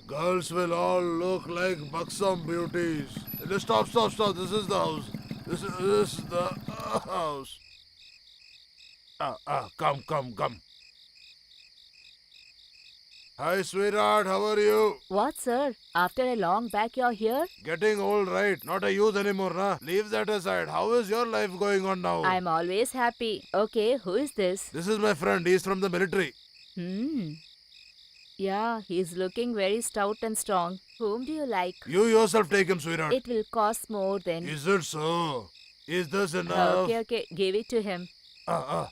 Girls will all look like buxom beauties. Stop, stop, stop. This is the house. This is the house. Come, come, come. Hi, sweetheart. How are you?
What, sir? After a long back, you're here?
Getting old, right? Not a youth anymore, nah? Leave that aside. How is your life going on now?
I'm always happy. Okay, who is this?
This is my friend. He's from the military.
Yeah, he's looking very stout and strong. Whom do you like?
You yourself take him, sweetheart.
It will cost more than.
Is it so? Is this enough?
Okay, give it to him. Come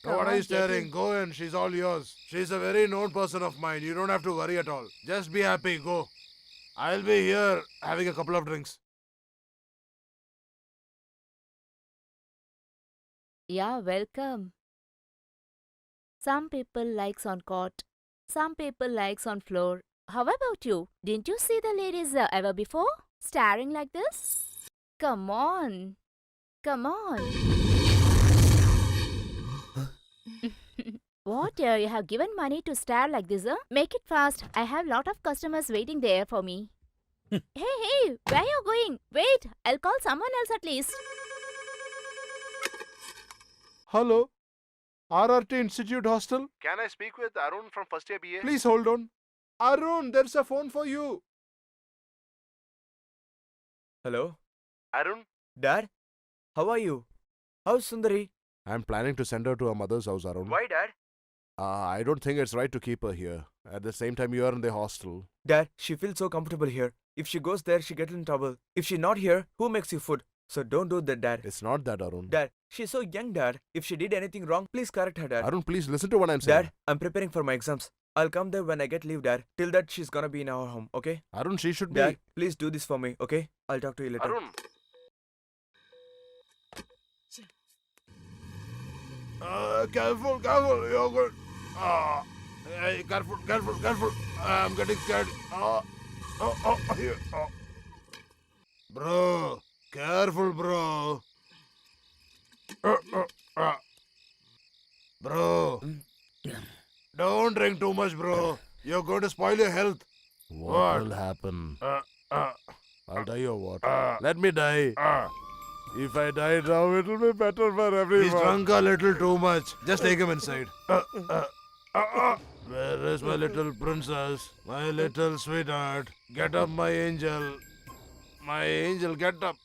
What are
on,
you
get
staring?
in.
Go and she's all yours. She's a very known person of mine. You don't have to worry at all. Just be happy. Go. I'll be here having a couple of drinks.
Yeah, welcome. Some people likes on cot. Some people likes on floor. How about you? Didn't you see the ladies ever before? Staring like this? Come on. Come on. What? You have given money to stare like this, huh? Make it fast. I have lot of customers waiting there for me. Hey, where you going? Wait, I'll call someone else at least.
Hello? RRT Institute Hostel? Can I speak with Arun from first year BA? Please hold on. Arun, there's a phone for you.
Hello?
Arun?
Dad? How are you? How's Sundari?
I'm planning to send her to her mother's house, Arun.
Why, Dad?
I don't think it's right to keep her here. At the same time, you are in the hostel.
Dad, she feels so comfortable here. If she goes there, she gets in trouble. If she's not here, who makes you food? So don't do that, Dad.
It's not that, Arun.
Dad, she's so young, Dad. If she did anything wrong, please correct her, Dad.
Arun, please listen to what I'm saying.
Dad, I'm preparing for my exams. I'll come there when I get leave, Dad. Till that, she's gonna be in our home, okay?
Arun, she should
Dad,
be...
please do this for me, okay? I'll talk to you later.
Arun! Careful, careful, you're good. Hey, careful, careful, careful. I'm getting scared. Here. Bro, careful, bro. Bro, don't drink too much, bro. You're going to spoil your health. What will happen? I'll die or what? Let me die. If I die now, it'll be better for everyone. He's drunk a little too much. Just take him inside. Where is my little princess? My little sweetheart. Get up, my angel. My angel, get up.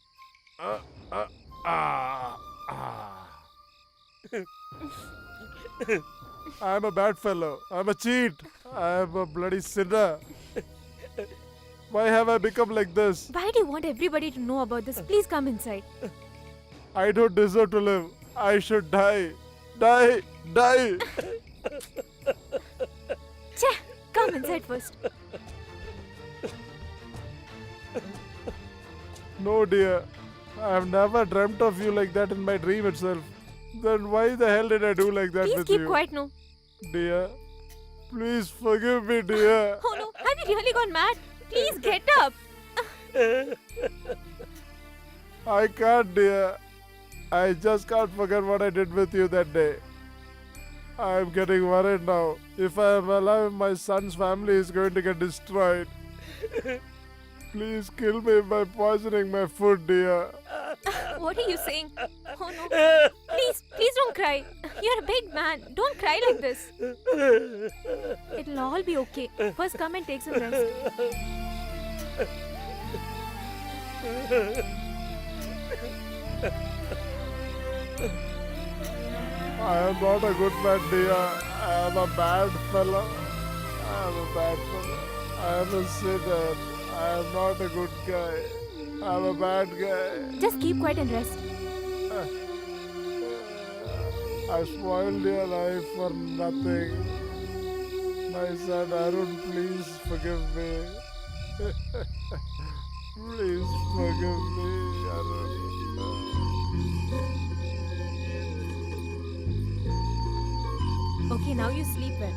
I'm a bad fellow. I'm a cheat. I'm a bloody sinner. Why have I become like this?
Why do you want everybody to know about this? Please come inside.
I don't deserve to live. I should die. Die. Die.
Che, come inside first.
No, dear. I have never dreamt of you like that in my dream itself. Then why the hell did I do like that
Please
with
keep
you?
quiet now.
Dear, please forgive me, dear.
Oh no, have you really gone mad? Please get up.
I can't, dear. I just can't forget what I did with you that day. I'm getting worried now. If I am alive, my son's family is going to get destroyed. Please kill me by poisoning my food, dear.
What are you saying? Oh no. Please don't cry. You're a big man. Don't cry like this. It'll all be okay. First come and take some rest.
I am not a good man, dear. I am a bad fellow. I am a bad fellow. I am a sinner. I am not a good guy. I am a bad guy.
Just keep quiet and rest.
I spoiled your life for nothing. My son Arun, please forgive me. Please forgive me, Arun.
Okay, now you sleep well.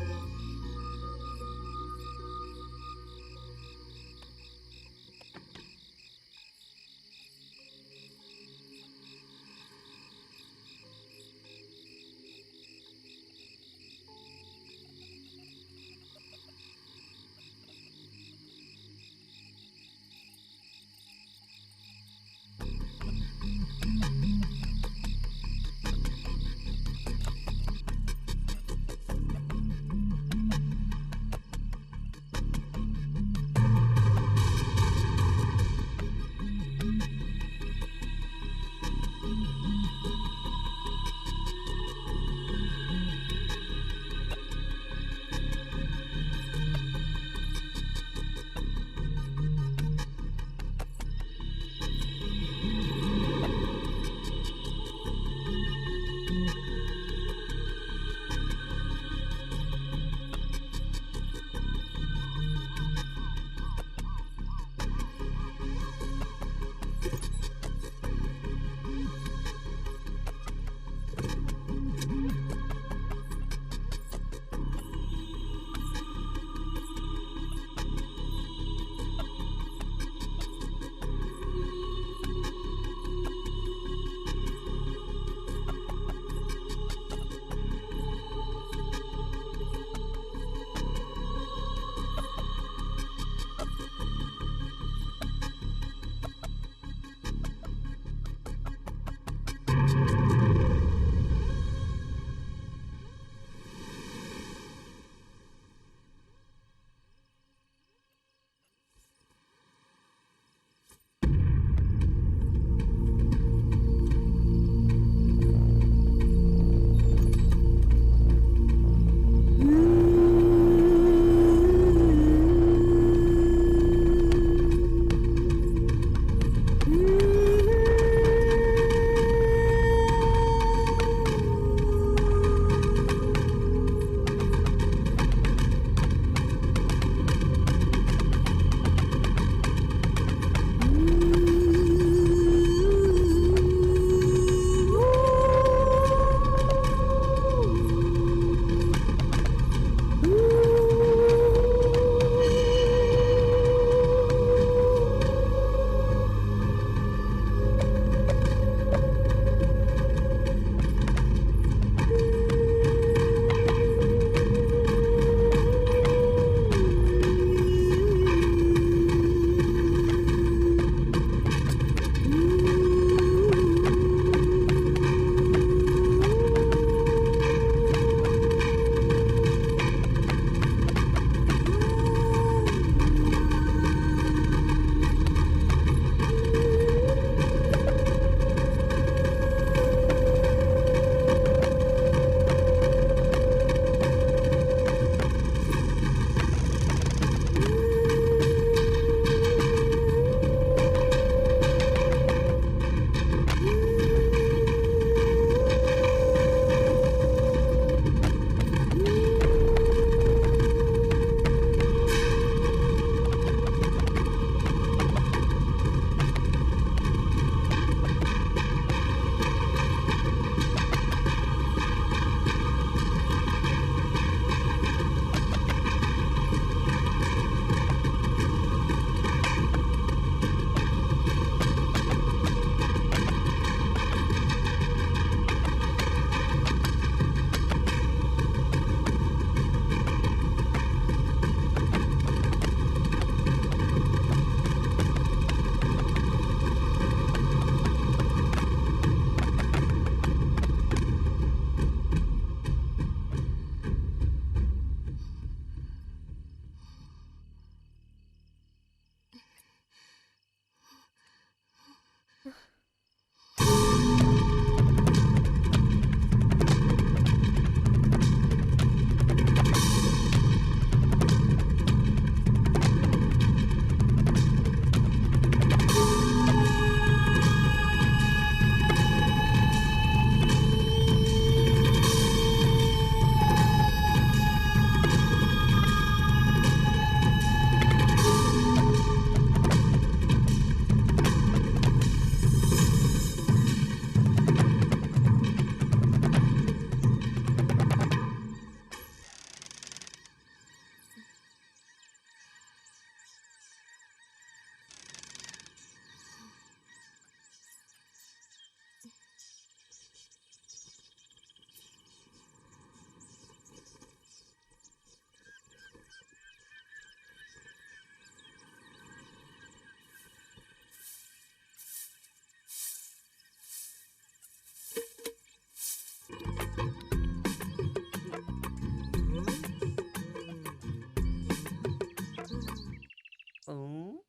No,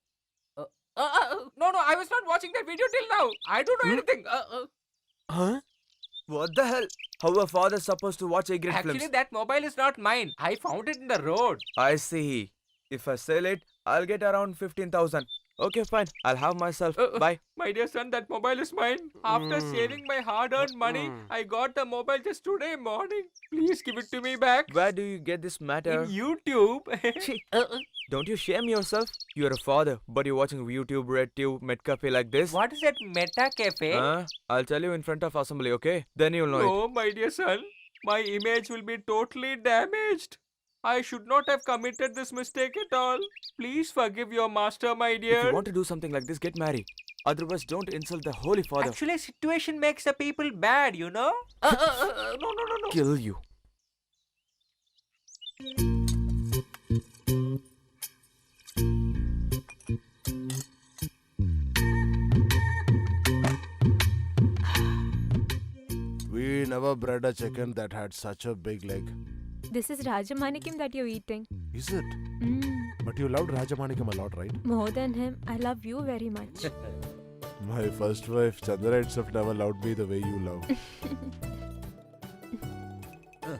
I was not watching that video till now. I don't know anything.
Huh? What the hell? How a father supposed to watch A-grade
Actually,
films?
that mobile is not mine. I found it in the road.
I see. If I sell it, I'll get around 15,000. Okay, fine. I'll have myself. Bye.
My dear son, that mobile is mine. After saving my hard-earned money, I got the mobile just today morning. Please give it to me back.
Where do you get this matter?
In YouTube.
Chhi. Don't you shame yourself? You're a father, but you're watching YouTube, RedTube, MedCafe like this?
What is that Meta Cafe?
I'll tell you in front of assembly, okay? Then you'll know it.
No, my dear son. My image will be totally damaged. I should not have committed this mistake at all. Please forgive your master, my
If
dear.
you want to do something like this, get married. Otherwise, don't insult the Holy Father.
Actually, situation makes the people bad, you know? No.
Kill you.
We never bred a chicken that had such a big leg.
This is Rajamanikim that you're eating.
Is it?
Mm.
But you loved Rajamanikam a lot, right?
More than him, I love you very much.
My first wife, Chandra itself, never loved me the way you love.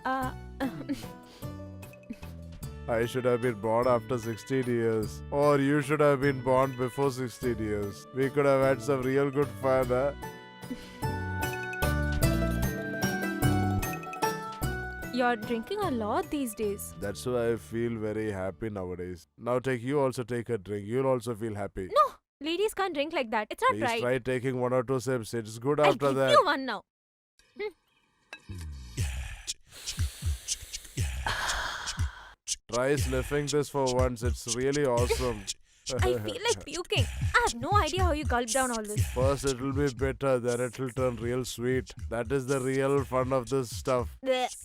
uh,
I should have been born after 16 years. Or you should have been born before 16 years. We could have had some real good fun, huh?
You're drinking a lot these days.
That's why I feel very happy nowadays. Now you also take a drink. You'll also feel happy.
No, ladies can't drink like that. It's not
Please
right.
try taking 1 or 2 sips. It's good
I'll
after
give
that.
you one now.
Try sniffing this for once. It's really awesome.
I feel like puking. I have no idea how you gulp down all this.
First it'll be bitter, then it'll turn real sweet. That is the real fun of this stuff.
Blech.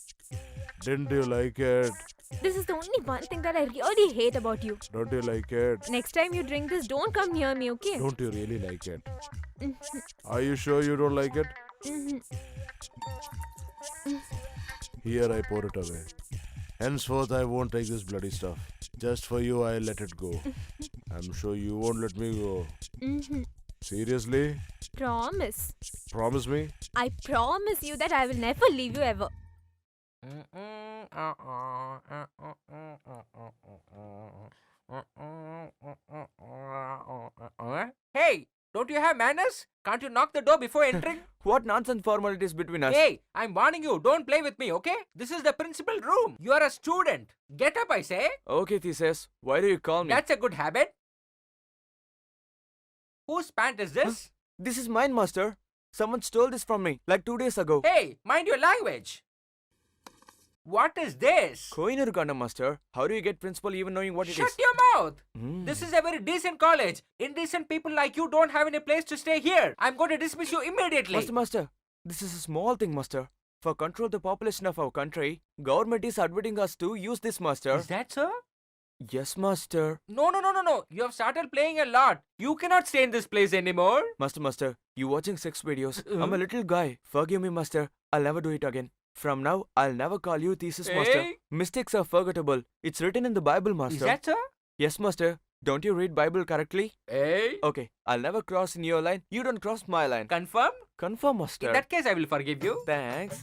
Didn't you like it?
This is the only one thing that I really hate about you.
Don't you like it?
Next time you drink this, don't come near me, okay?
Don't you really like it? Are you sure you don't like it?
Mhm.
Here I pour it away. Henceforth I won't take this bloody stuff. Just for you I'll let it go. I'm sure you won't let me go.
Mhm.
Seriously?
Promise.
Promise me?
I promise you that I will never leave you ever.
Hey, don't you have manners? Can't you knock the door before entering?
What nonsense formalities between us?
Hey, I'm warning you, don't play with me, okay? This is the principal room. You are a student. Get up, I say.
Okay, Theseus. Why do you call me?
That's a good habit. Whose pant is this?
This is mine, master. Someone stole this from me, like 2 days ago.
Hey, mind your language. What is this?
Koinurukanda, master. How do you get principal even knowing what it
Shut
is?
your mouth.
Mm.
This is a very decent college. Indecent people like you don't have any place to stay here. I'm going to dismiss you immediately.
Master, this is a small thing, master. For control the population of our country, government is admitting us to use this, master.
Is that so?
Yes, master.
No. You have started playing a lot. You cannot stay in this place anymore.
Master, you watching sex videos. I'm a little guy. Forgive me, master. I'll never do it again. From now, I'll never call you Thesis, master.
Hey.
Mistakes are forgettable. It's written in the Bible, master.
Is that so?
Yes, master. Don't you read Bible correctly?
Hey.
Okay, I'll never cross in your line. You don't cross my line.
Confirm?
Confirm, master.
In that case, I will forgive you.
Thanks.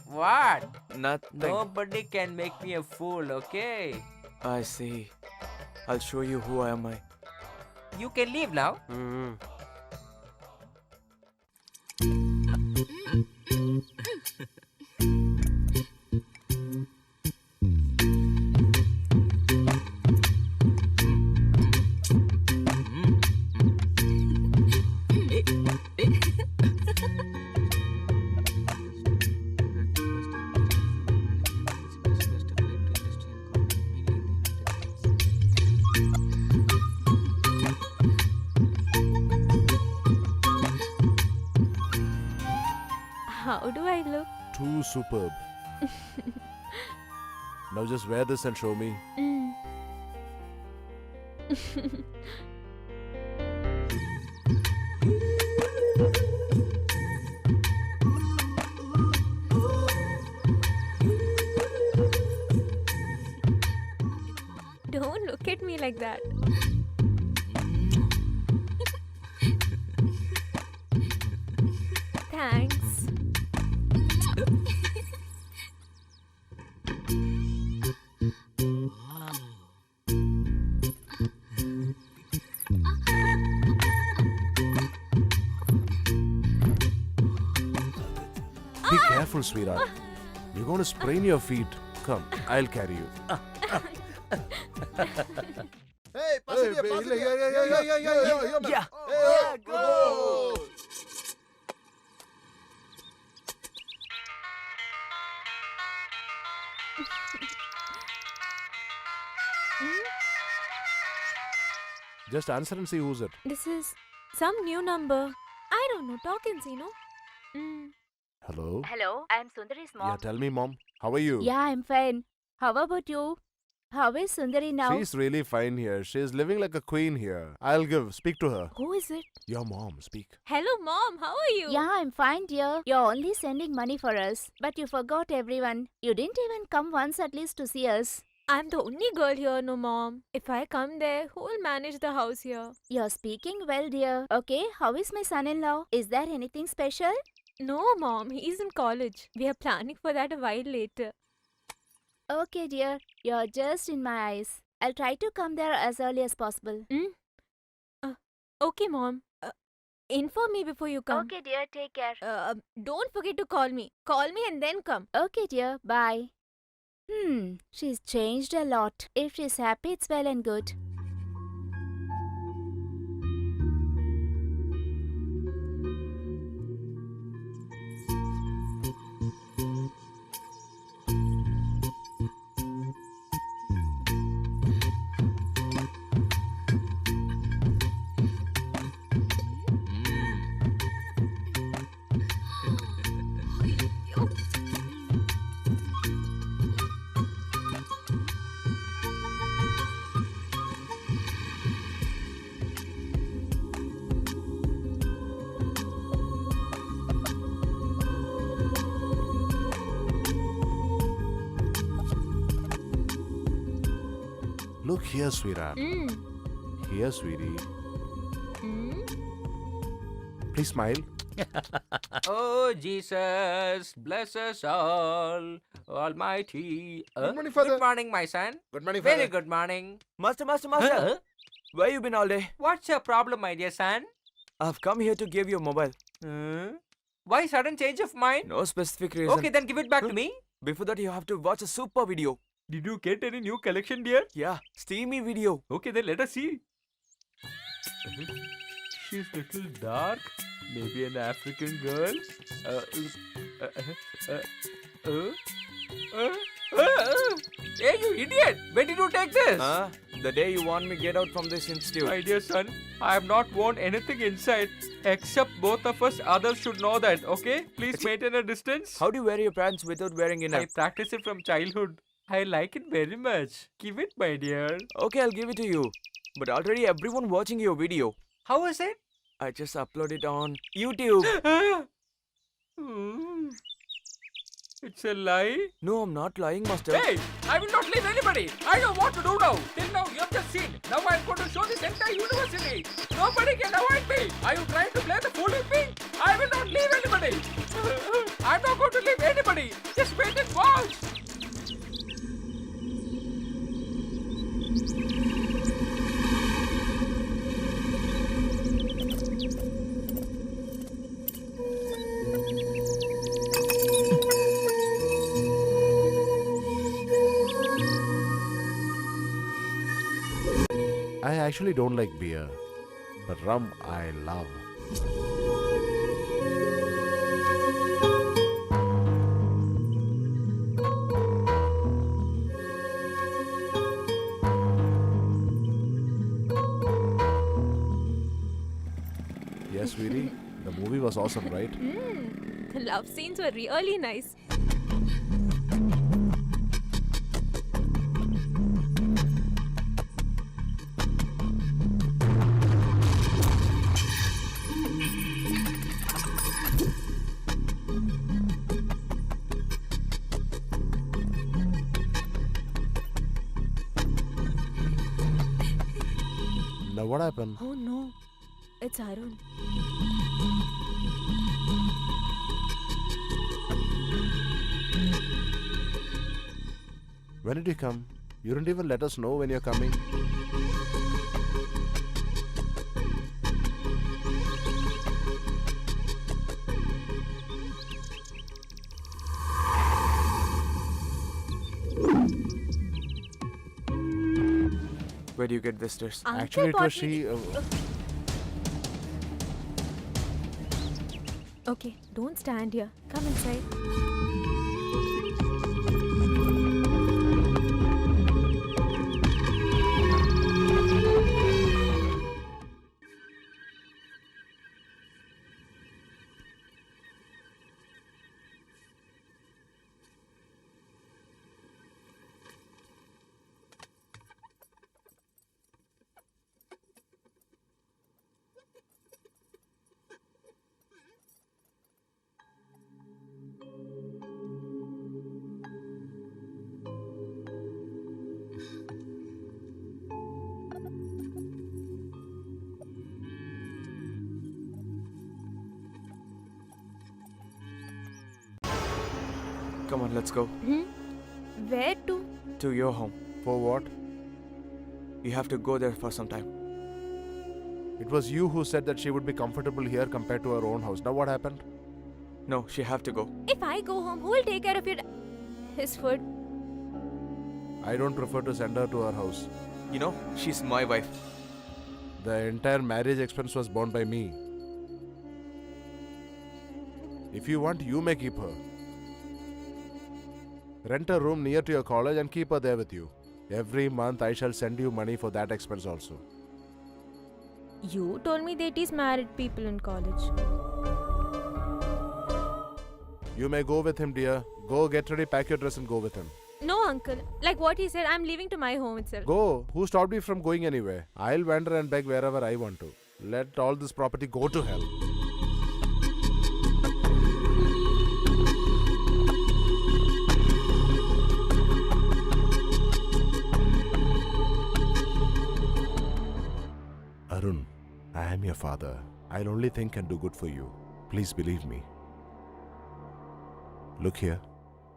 What?
Nothing.
Nobody can make me a fool, okay?
I see. I'll show you who am I.
You can leave now.
How do I look?
Too superb. Now just wear this and show me.
Mm. Don't look at me like that. Thanks.
Be careful, sweetheart. You're going to sprain your feet. Come, I'll carry you.
Hey, passenger, passenger. Yeah.
Yeah.
Hey,
go.
Just answer and see who's it.
This is some new number. I don't know. Talk and see, no?
Hello?
Hello, I'm Sundari's mom.
Yeah, tell me, Mom. How are you?
Yeah, I'm fine. How about you? How is Sundari now?
She's really fine here. She's living like a queen here. Speak to her.
Who is it?
Your mom, speak.
Hello, Mom. How are you?
Yeah, I'm fine, dear. You're only sending money for us. But you forgot everyone. You didn't even come once at least to see us.
I'm the only girl here, no, Mom. If I come there, who will manage the house here?
You're speaking well, dear. Okay, how is my son-in-law? Is there anything special?
No, Mom. He's in college. We are planning for that a while later.
Okay, dear. You're just in my eyes. I'll try to come there as early as possible.
Okay, Mom. Inform me before you come.
Okay, dear, take care.
Don't forget to call me. Call me and then come.
Okay, dear. Bye. She's changed a lot. If she's happy, it's well and good.
Look here, sweetheart. Here, sweetie. Please smile.
Oh, Jesus, bless us all, Almighty.
Good morning, Father.
Good morning, my son.
Good morning,
Very good morning.
Master.
Huh?
Where you been all day?
What's your problem, my dear son?
I've come here to give you a mobile.
Why sudden change of mind?
No specific reason.
Okay, then give it back to me.
Before that, you have to watch a super video.
Did you get any new collection, dear?
Yeah, steamy video.
Okay, then let us see. She's little dark. Maybe an African girl. Hey, you idiot! When did you take this?
The day you want me get out from this institute.
My dear son, I have not worn anything inside. Except both of us, others should know that, okay? Please maintain a distance.
How do you wear your pants without wearing
I
enough?
practice it from childhood. I like it very much. Give it, my dear.
Okay, I'll give it to you. But already everyone watching your video.
How is it?
I just upload it on YouTube.
It's a lie.
No, I'm not lying, Master.
Hey, I will not leave anybody. I know what to do now. Till now, you have just seen. Now I'm going to show this entire university. Nobody can avoid me. Are you trying to play the fool with me? I will not leave anybody. I'm not going to leave anybody. Just wait and watch.
I actually don't like beer, but rum I love. Yes, sweetie, the movie was awesome, right?
The love scenes were really nice.
Now what happened?
Oh no, it's Arun.
When did you come? You didn't even let us know when you're coming.
Where do you get visitors?
Uncle
Actually, it
bought
was
me-
she.
Okay, don't stand here. Come inside.
Come on, let's go.
Where to?
To your home.
For what?
You have to go there for some time.
It was you who said that she would be comfortable here compared to her own house. Now what happened?
No, she have to go.
If I go home, who will take care of his food?
I don't prefer to send her to her house.
You know, she's my wife.
The entire marriage expense was borne by me. If you want, you may keep her. Rent a room near to your college and keep her there with you. Every month I shall send you money for that expense also.
You told me they teach married people in college.
You may go with him, dear. Go get ready, pack your dress and go with him.
No, uncle. Like what he said, I'm leaving to my home itself.
Go. Who stopped you from going anywhere? I'll wander and beg wherever I want to. Let all this property go to hell. Arun, I am your father. I'll only think and do good for you. Please believe me. Look here.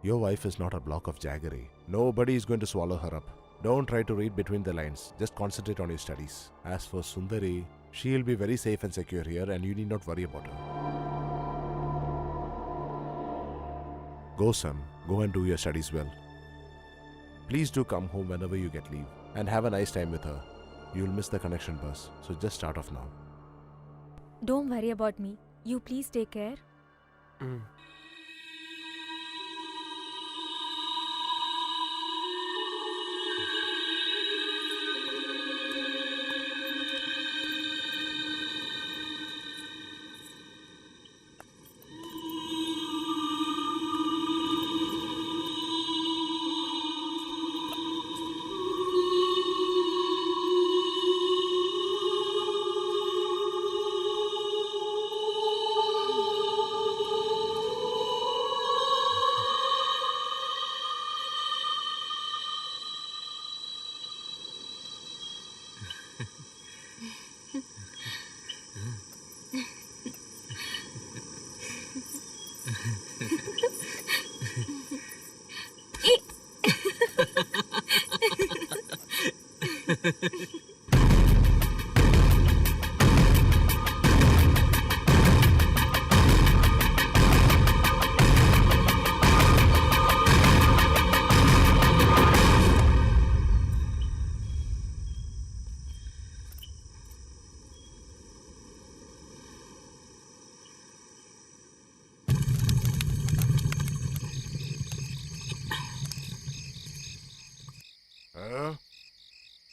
Your wife is not a block of jaggery. Nobody is going to swallow her up. Don't try to read between the lines. Just concentrate on your studies. As for Sundari, she'll be very safe and secure here and you need not worry about her. Go, son. Go and do your studies well. Please do come home whenever you get leave and have a nice time with her. You'll miss the connection bus, so just start off now.
Don't worry about me. You please take care.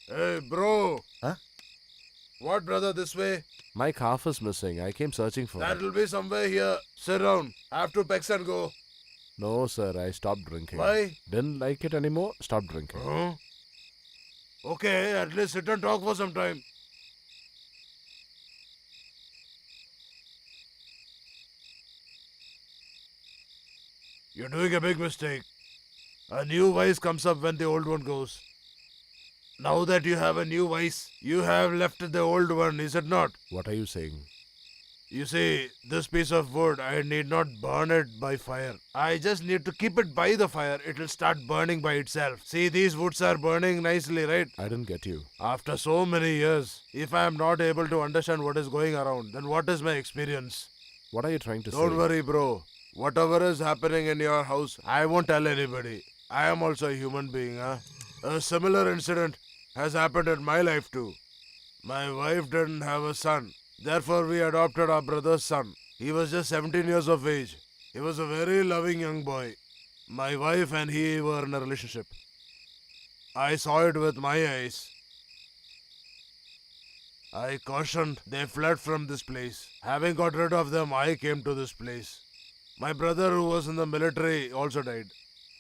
Hey, bro.
Huh?
What, brother, this way? My calf is missing. I came searching for it.
That'll be somewhere here. Sit down. Have to pegs and go.
No, sir. I stopped drinking.
Why?
Didn't like it anymore. Stopped drinking.
Huh? Okay, at least sit and talk for some time. You're doing a big mistake. A new vice comes up when the old one goes.
Now that you have a new vice, you have left the old one, is it not? What are you saying? You see, this piece of wood, I need not burn it by fire. I just need to keep it by the fire. It will start burning by itself. See, these woods are burning nicely, right? I didn't get you. After so many years, if I am not able to understand what is going around, then what is my experience? What are you trying to say? Don't worry, bro. Whatever is happening in your house, I won't tell anybody. I am also a human being, huh? A similar incident has happened in my life too. My wife didn't have a son. Therefore, we adopted our brother's son. He was just 17 years of age. He was a very loving young boy. My wife and he were in a relationship. I saw it with my eyes. I cautioned. They fled from this place. Having got rid of them, I came to this place. My brother, who was in the military, also died.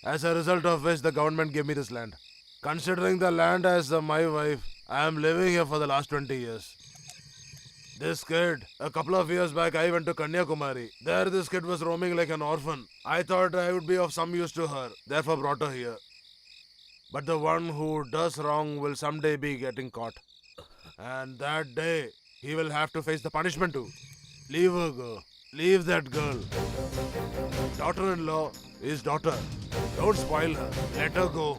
As a result of which, the government gave me this land. Considering the land as my wife, I am living here for the last 20 years. This kid, a couple of years back, I went to Kanyakumari. There, this kid was roaming like an orphan. I thought I would be of some use to her, therefore brought her here. But the one who does wrong will someday be getting caught. And that day, he will have to face the punishment too. Leave her go. Leave that girl. Daughter-in-law is daughter. Don't spoil her. Let her go.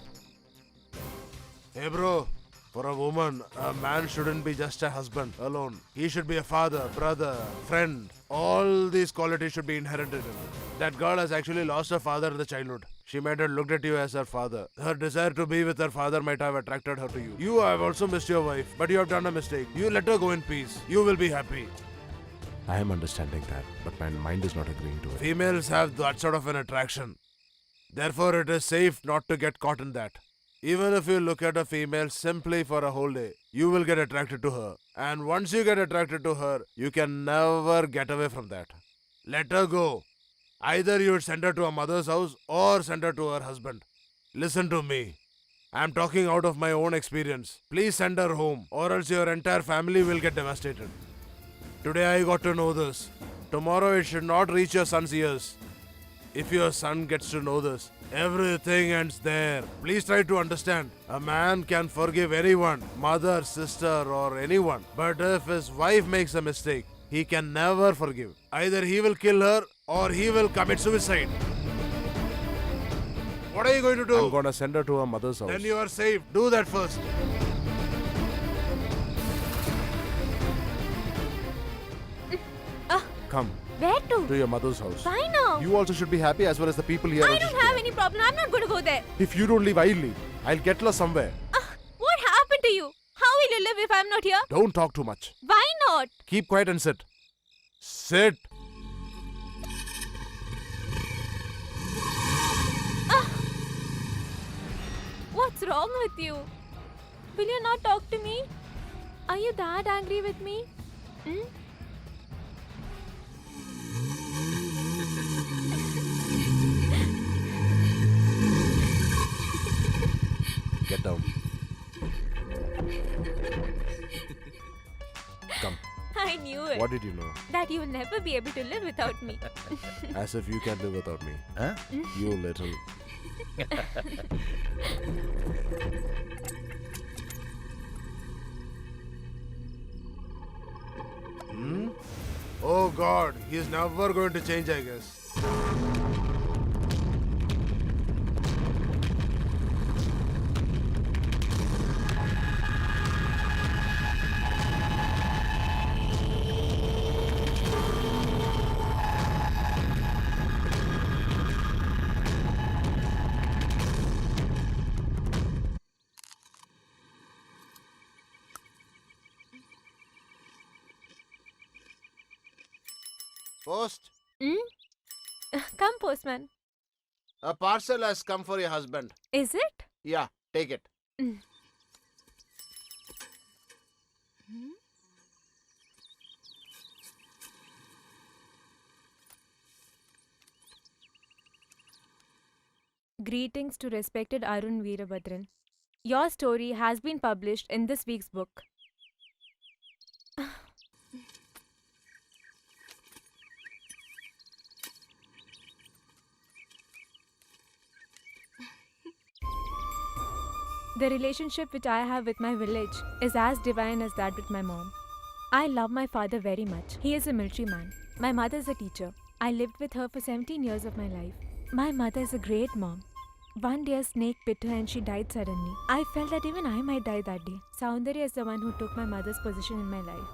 Hey bro, for a woman, a man shouldn't be just a husband alone. He should be a father, brother, friend. All these qualities should be inherited in him. That girl has actually lost her father in the childhood. She might have looked at you as her father. Her desire to be with her father might have attracted her to you. You have also missed your wife, but you have done a mistake. You let her go in peace. You will be happy. I am understanding that, but my mind is not agreeing to it. Females have that sort of an attraction. Therefore, it is safe not to get caught in that. Even if you look at a female simply for a whole day, you will get attracted to her. And once you get attracted to her, you can never get away from that. Let her go. Either you would send her to her mother's house or send her to her husband. Listen to me. I am talking out of my own experience. Please send her home, or else your entire family will get devastated. Today I got to know this. Tomorrow it should not reach your son's ears. If your son gets to know this, everything ends there. Please try to understand. A man can forgive anyone, mother, sister, or anyone. But if his wife makes a mistake, he can never forgive. Either he will kill her or he will commit suicide. What are you going to do? I'm gonna send her to her mother's house. Then you are safe. Do that first. Come.
Where to?
To your mother's house.
Why now?
You also should be happy as well as the people here.
I don't have any problem. I'm not going to go there.
If you don't leave, I'll leave. I'll get lost somewhere.
What happened to you? How will you live if I'm not here?
Don't talk too much.
Why not?
Keep quiet and sit. Sit.
What's wrong with you? Will you not talk to me? Are you that angry with me? Hmm?
Get down. Come.
I knew it.
What did you know?
That you will never be able to live without me.
As if you can live without me.
Huh?
You little. Hmm? Oh God, he is never going to change, I guess. Post.
Come, postman.
A parcel has come for your husband.
Is it?
Yeah, take it.
Greetings to respected Arun Veerabhadran. Your story has been published in this week's book. The relationship which I have with my village is as divine as that with my mom. I love my father very much. He is a military man. My mother is a teacher. I lived with her for 17 years of my life. My mother is a great mom. One day a snake bit her and she died suddenly. I felt that even I might die that day. Soundarya is the one who took my mother's position in my life.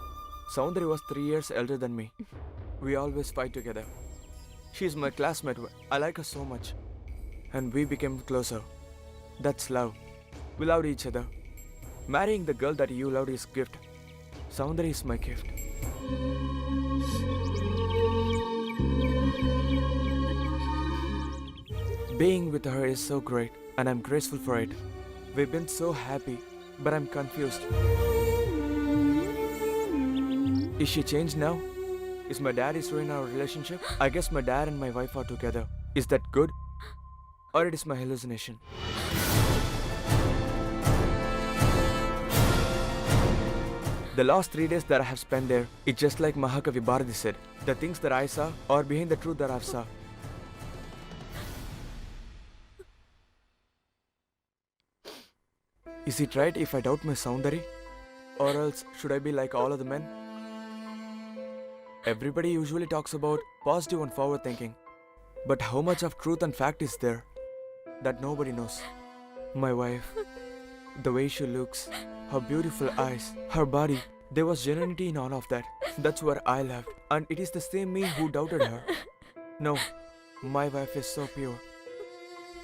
Soundari was 3 years elder than me. We always fight together. She's my classmate. I like her so much. And we became closer. That's love. We loved each other. Marrying the girl that you loved is gift. Soundari is my gift. Being with her is so great, and I'm grateful for it. We've been so happy, but I'm confused. Is she changed now? Is my dad ruining our relationship? I guess my dad and my wife are together. Is that good? Or it is my hallucination? The last 3 days that I have spent there, it's just like Mahakavi Bharati said. The things that I saw are behind the truth that I've saw. Is it right if I doubt my Soundari? Or else should I be like all other men? Everybody usually talks about positive and forward thinking. But how much of truth and fact is there? That nobody knows. My wife, the way she looks, her beautiful eyes, her body, there was genuinity in all of that. That's what I loved. And it is the same me who doubted her. No, my wife is so pure.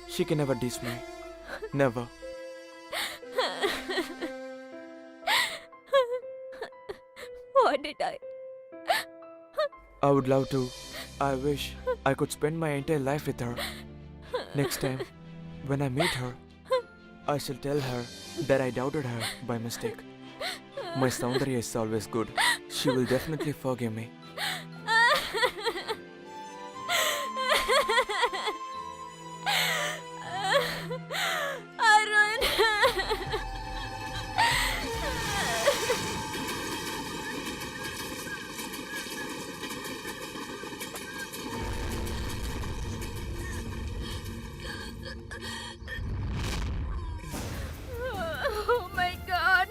She can never diss me. Never.
What did I?
I would love to. I wish I could spend my entire life with her. Next time, when I meet her, I shall tell her that I doubted her by mistake. My Soundarya is always good. She will definitely forgive me.
Arun! Oh my God!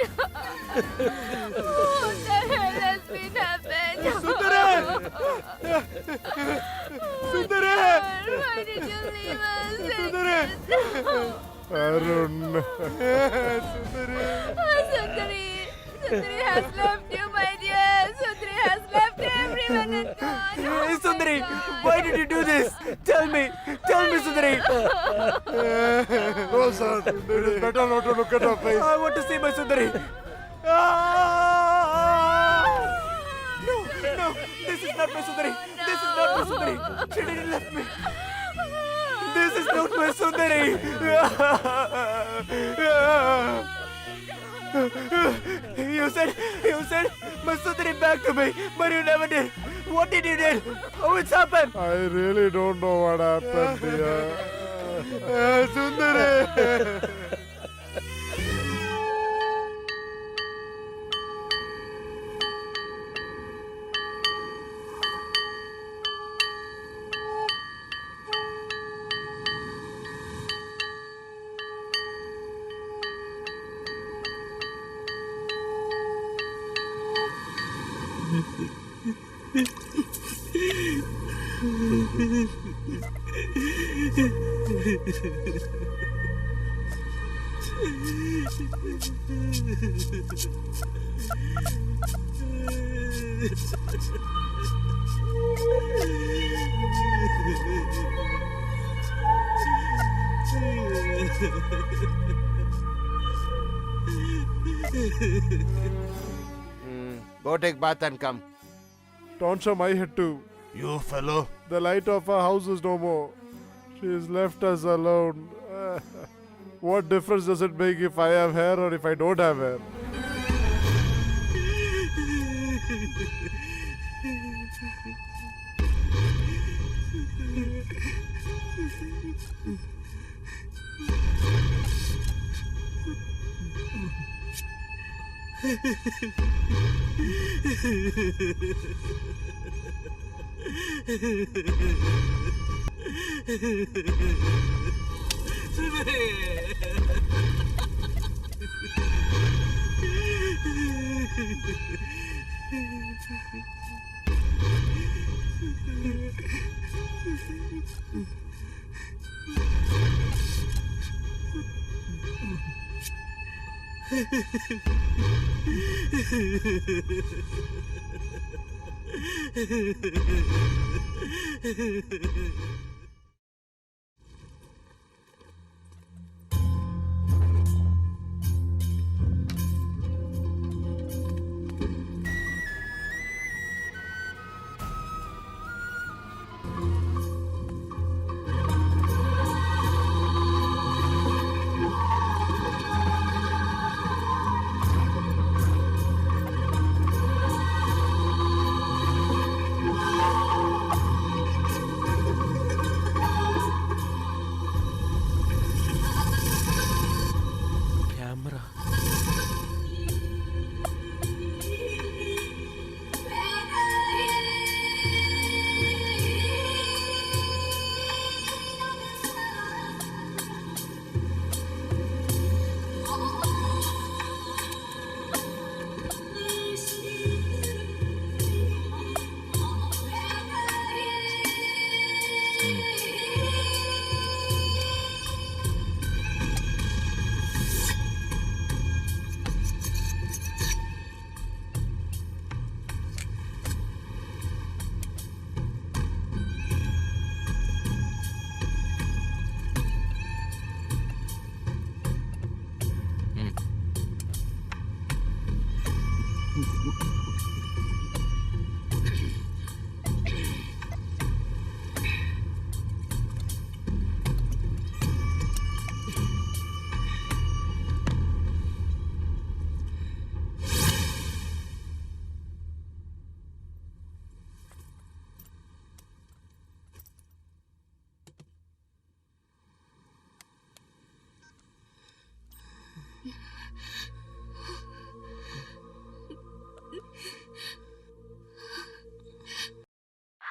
What the hell has been happened?
Sundara!
Why did you leave us?
Sundara! Arun!
Sundari! Sundari has left you, my dear! Sundari has left everyone and gone!
Hey, Sundari! Why did you do this? Tell me! Tell me, Sundari!
No, sir. It is better not to look at her face.
I want to see my Sundari! No! No! This is not my Sundari! This is not my Sundari! She didn't left me! This is not my Sundari! You said my Sundari back to me, but you never did. What did you do? How it's happened?
I really don't know what happened, dear. Sundari!
Go take bath and come.
Don't show my head too.
You fellow.
The light of our house is no more. She has left us alone. What difference does it make if I have hair or if I don't have hair?
Camera.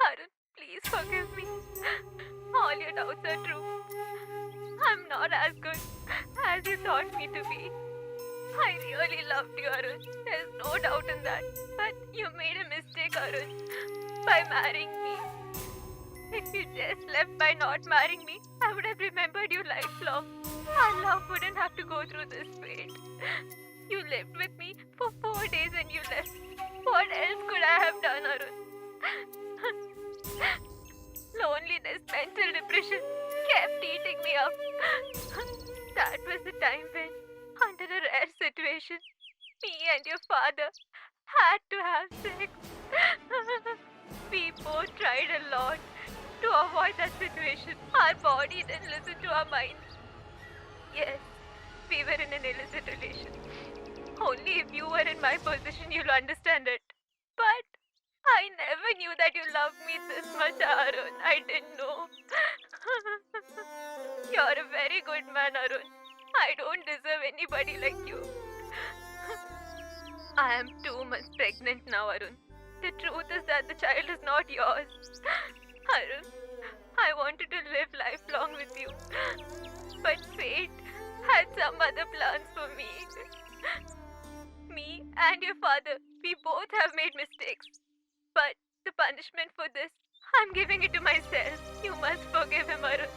Arun, please forgive me. All your doubts are true. I'm not as good as you thought me to be. I really loved you, Arun. There's no doubt in that. But you made a mistake, Arun, by marrying me. If you just left by not marrying me, I would have remembered you lifelong. Our love wouldn't have to go through this fate. You lived with me for 4 days and you left. What else could I have done, Arun? Loneliness, mental depression kept eating me up. That was the time when, under a rare situation, me and your father had to have sex. We both tried a lot to avoid that situation. Our body didn't listen to our minds. Yes, we were in an illicit relation. Only if you were in my position, you'll understand it. But I never knew that you loved me this much, Arun. I didn't know. You're a very good man, Arun. I don't deserve anybody like you. I am 2 months pregnant now, Arun. The truth is that the child is not yours. Arun, I wanted to live lifelong with you. But fate had some other plans for me. Me and your father, we both have made mistakes. But the punishment for this, I'm giving it to myself. You must forgive him, Arun.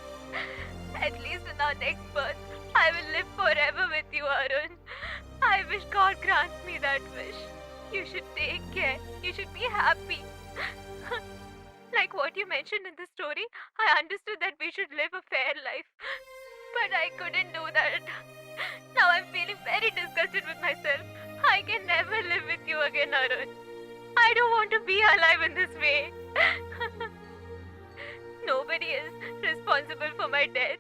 At least in our next birth, I will live forever with you, Arun. I wish God grants me that wish. You should take care. You should be happy. Like what you mentioned in the story, I understood that we should live a fair life. But I couldn't do that. Now I'm feeling very disgusted with myself. I can never live with you again, Arun. I don't want to be alive in this way. Nobody is responsible for my death.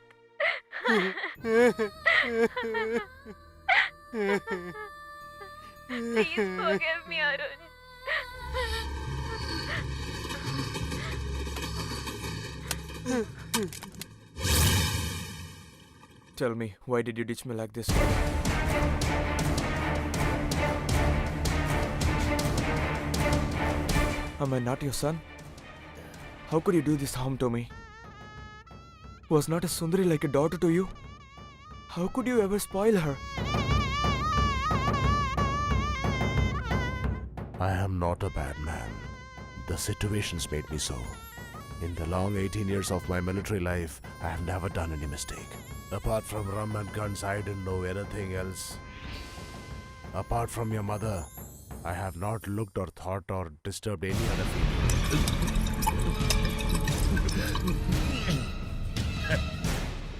Please forgive me, Arun.
Tell me, why did you ditch me like this? Am I not your son? How could you do this harm to me? Was not a Sundari like a daughter to you? How could you ever spoil her?
I am not a bad man. The situations made me so. In the long 18 years of my military life, I have never done any mistake. Apart from rum and guns, I didn't know anything else. Apart from your mother, I have not looked or thought or disturbed any other feeling.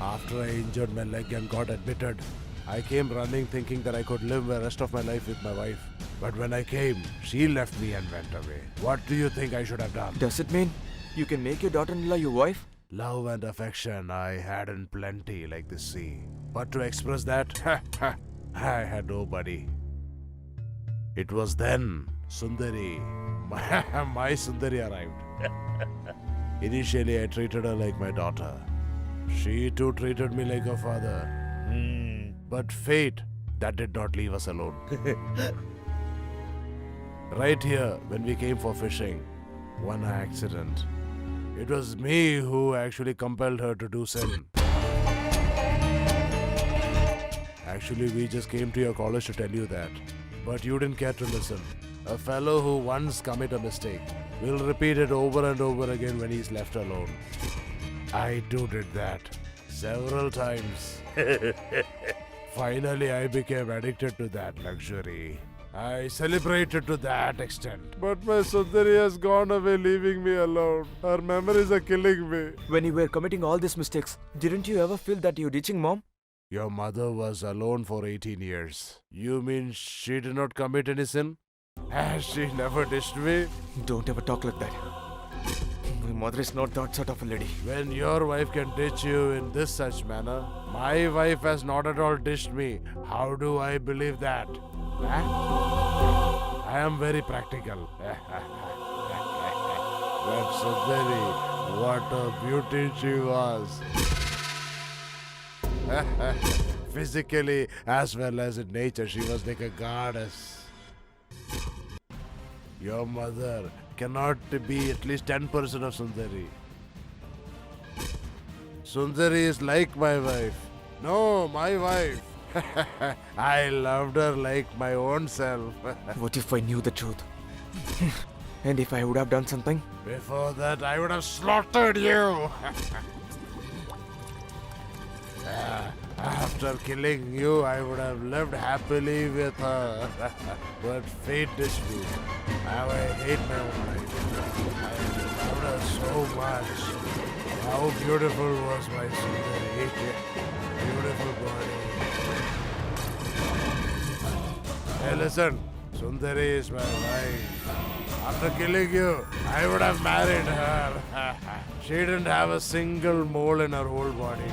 After I injured my leg and got admitted, I came running thinking that I could live the rest of my life with my wife. But when I came, she left me and went away. What do you think I should have done?
Does it mean you can make your daughter-in-law your wife?
Love and affection I had in plenty like the sea. But to express that, I had nobody. It was then Sundari, my Sundari arrived. Initially I treated her like my daughter. She too treated me like a father. But fate, that did not leave us alone. Right here, when we came for fishing, one accident. It was me who actually compelled her to do sin. Actually, we just came to your college to tell you that. But you didn't care to listen. A fellow who once commit a mistake will repeat it over and over again when he's left alone. I too did that. Several times. Finally, I became addicted to that luxury. I celebrated to that extent. But my Sundari has gone away, leaving me alone. Her memories are killing me.
When you were committing all these mistakes, didn't you ever feel that you're ditching mom?
Your mother was alone for 18 years. You mean she did not commit any sin? Has she never dished me?
Don't ever talk like that. My mother is not that sort of a lady.
When your wife can ditch you in this such manner, my wife has not at all dished me. How do I believe that? Huh? I am very practical. But Sundari, what a beauty she was. Physically as well as in nature, she was like a goddess. Your mother cannot be at least 10% of Sundari. Sundari is like my wife. No, my wife. I loved her like my own self.
What if I knew the truth? And if I would have done something?
Before that, I would have slaughtered you. After killing you, I would have lived happily with her. But fate dished me. Now I hate my own life. I loved her so much. How beautiful was my Sundari. Beautiful body. Hey, listen. Sundari is my wife. After killing you, I would have married her. She didn't have a single mole in her whole body.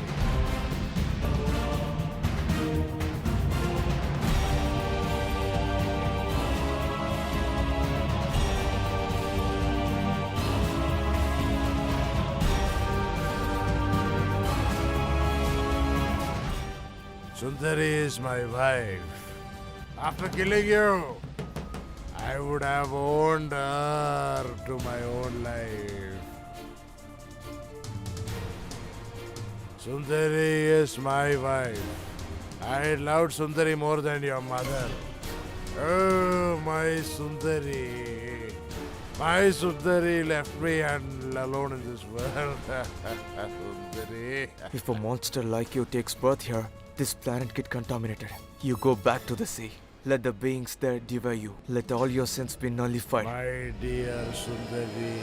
Sundari is my wife. After killing you, I would have owned her to my own life. Sundari is my wife. I loved Sundari more than your mother. Oh, my Sundari. My Sundari left me and alone in this world. Sundari.
If a monster like you takes birth here, this planet get contaminated. You go back to the sea. Let the beings there devour you. Let all your sins be nullified.
My dear Sundari.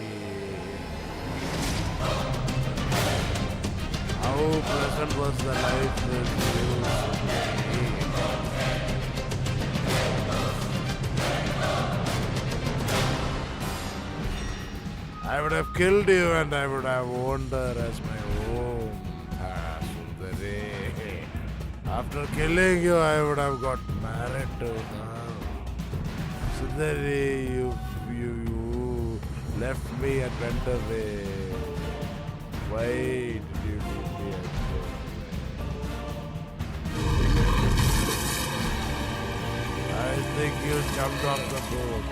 How pleasant was the life with you, Sundari. I would have killed you and I would have owned her as my own. Sundari. After killing you, I would have got married to her. Sundari, you left me and went away. Why did you leave me and go away? I think you jumped off the boat.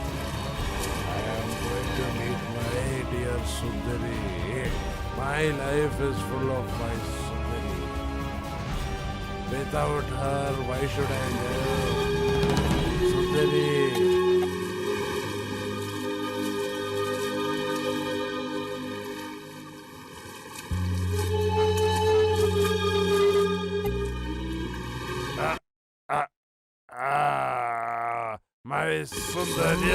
I am going to meet my dear Sundari. My life is full of my Sundari. Without her, why should I live? Sundari. My Sundari.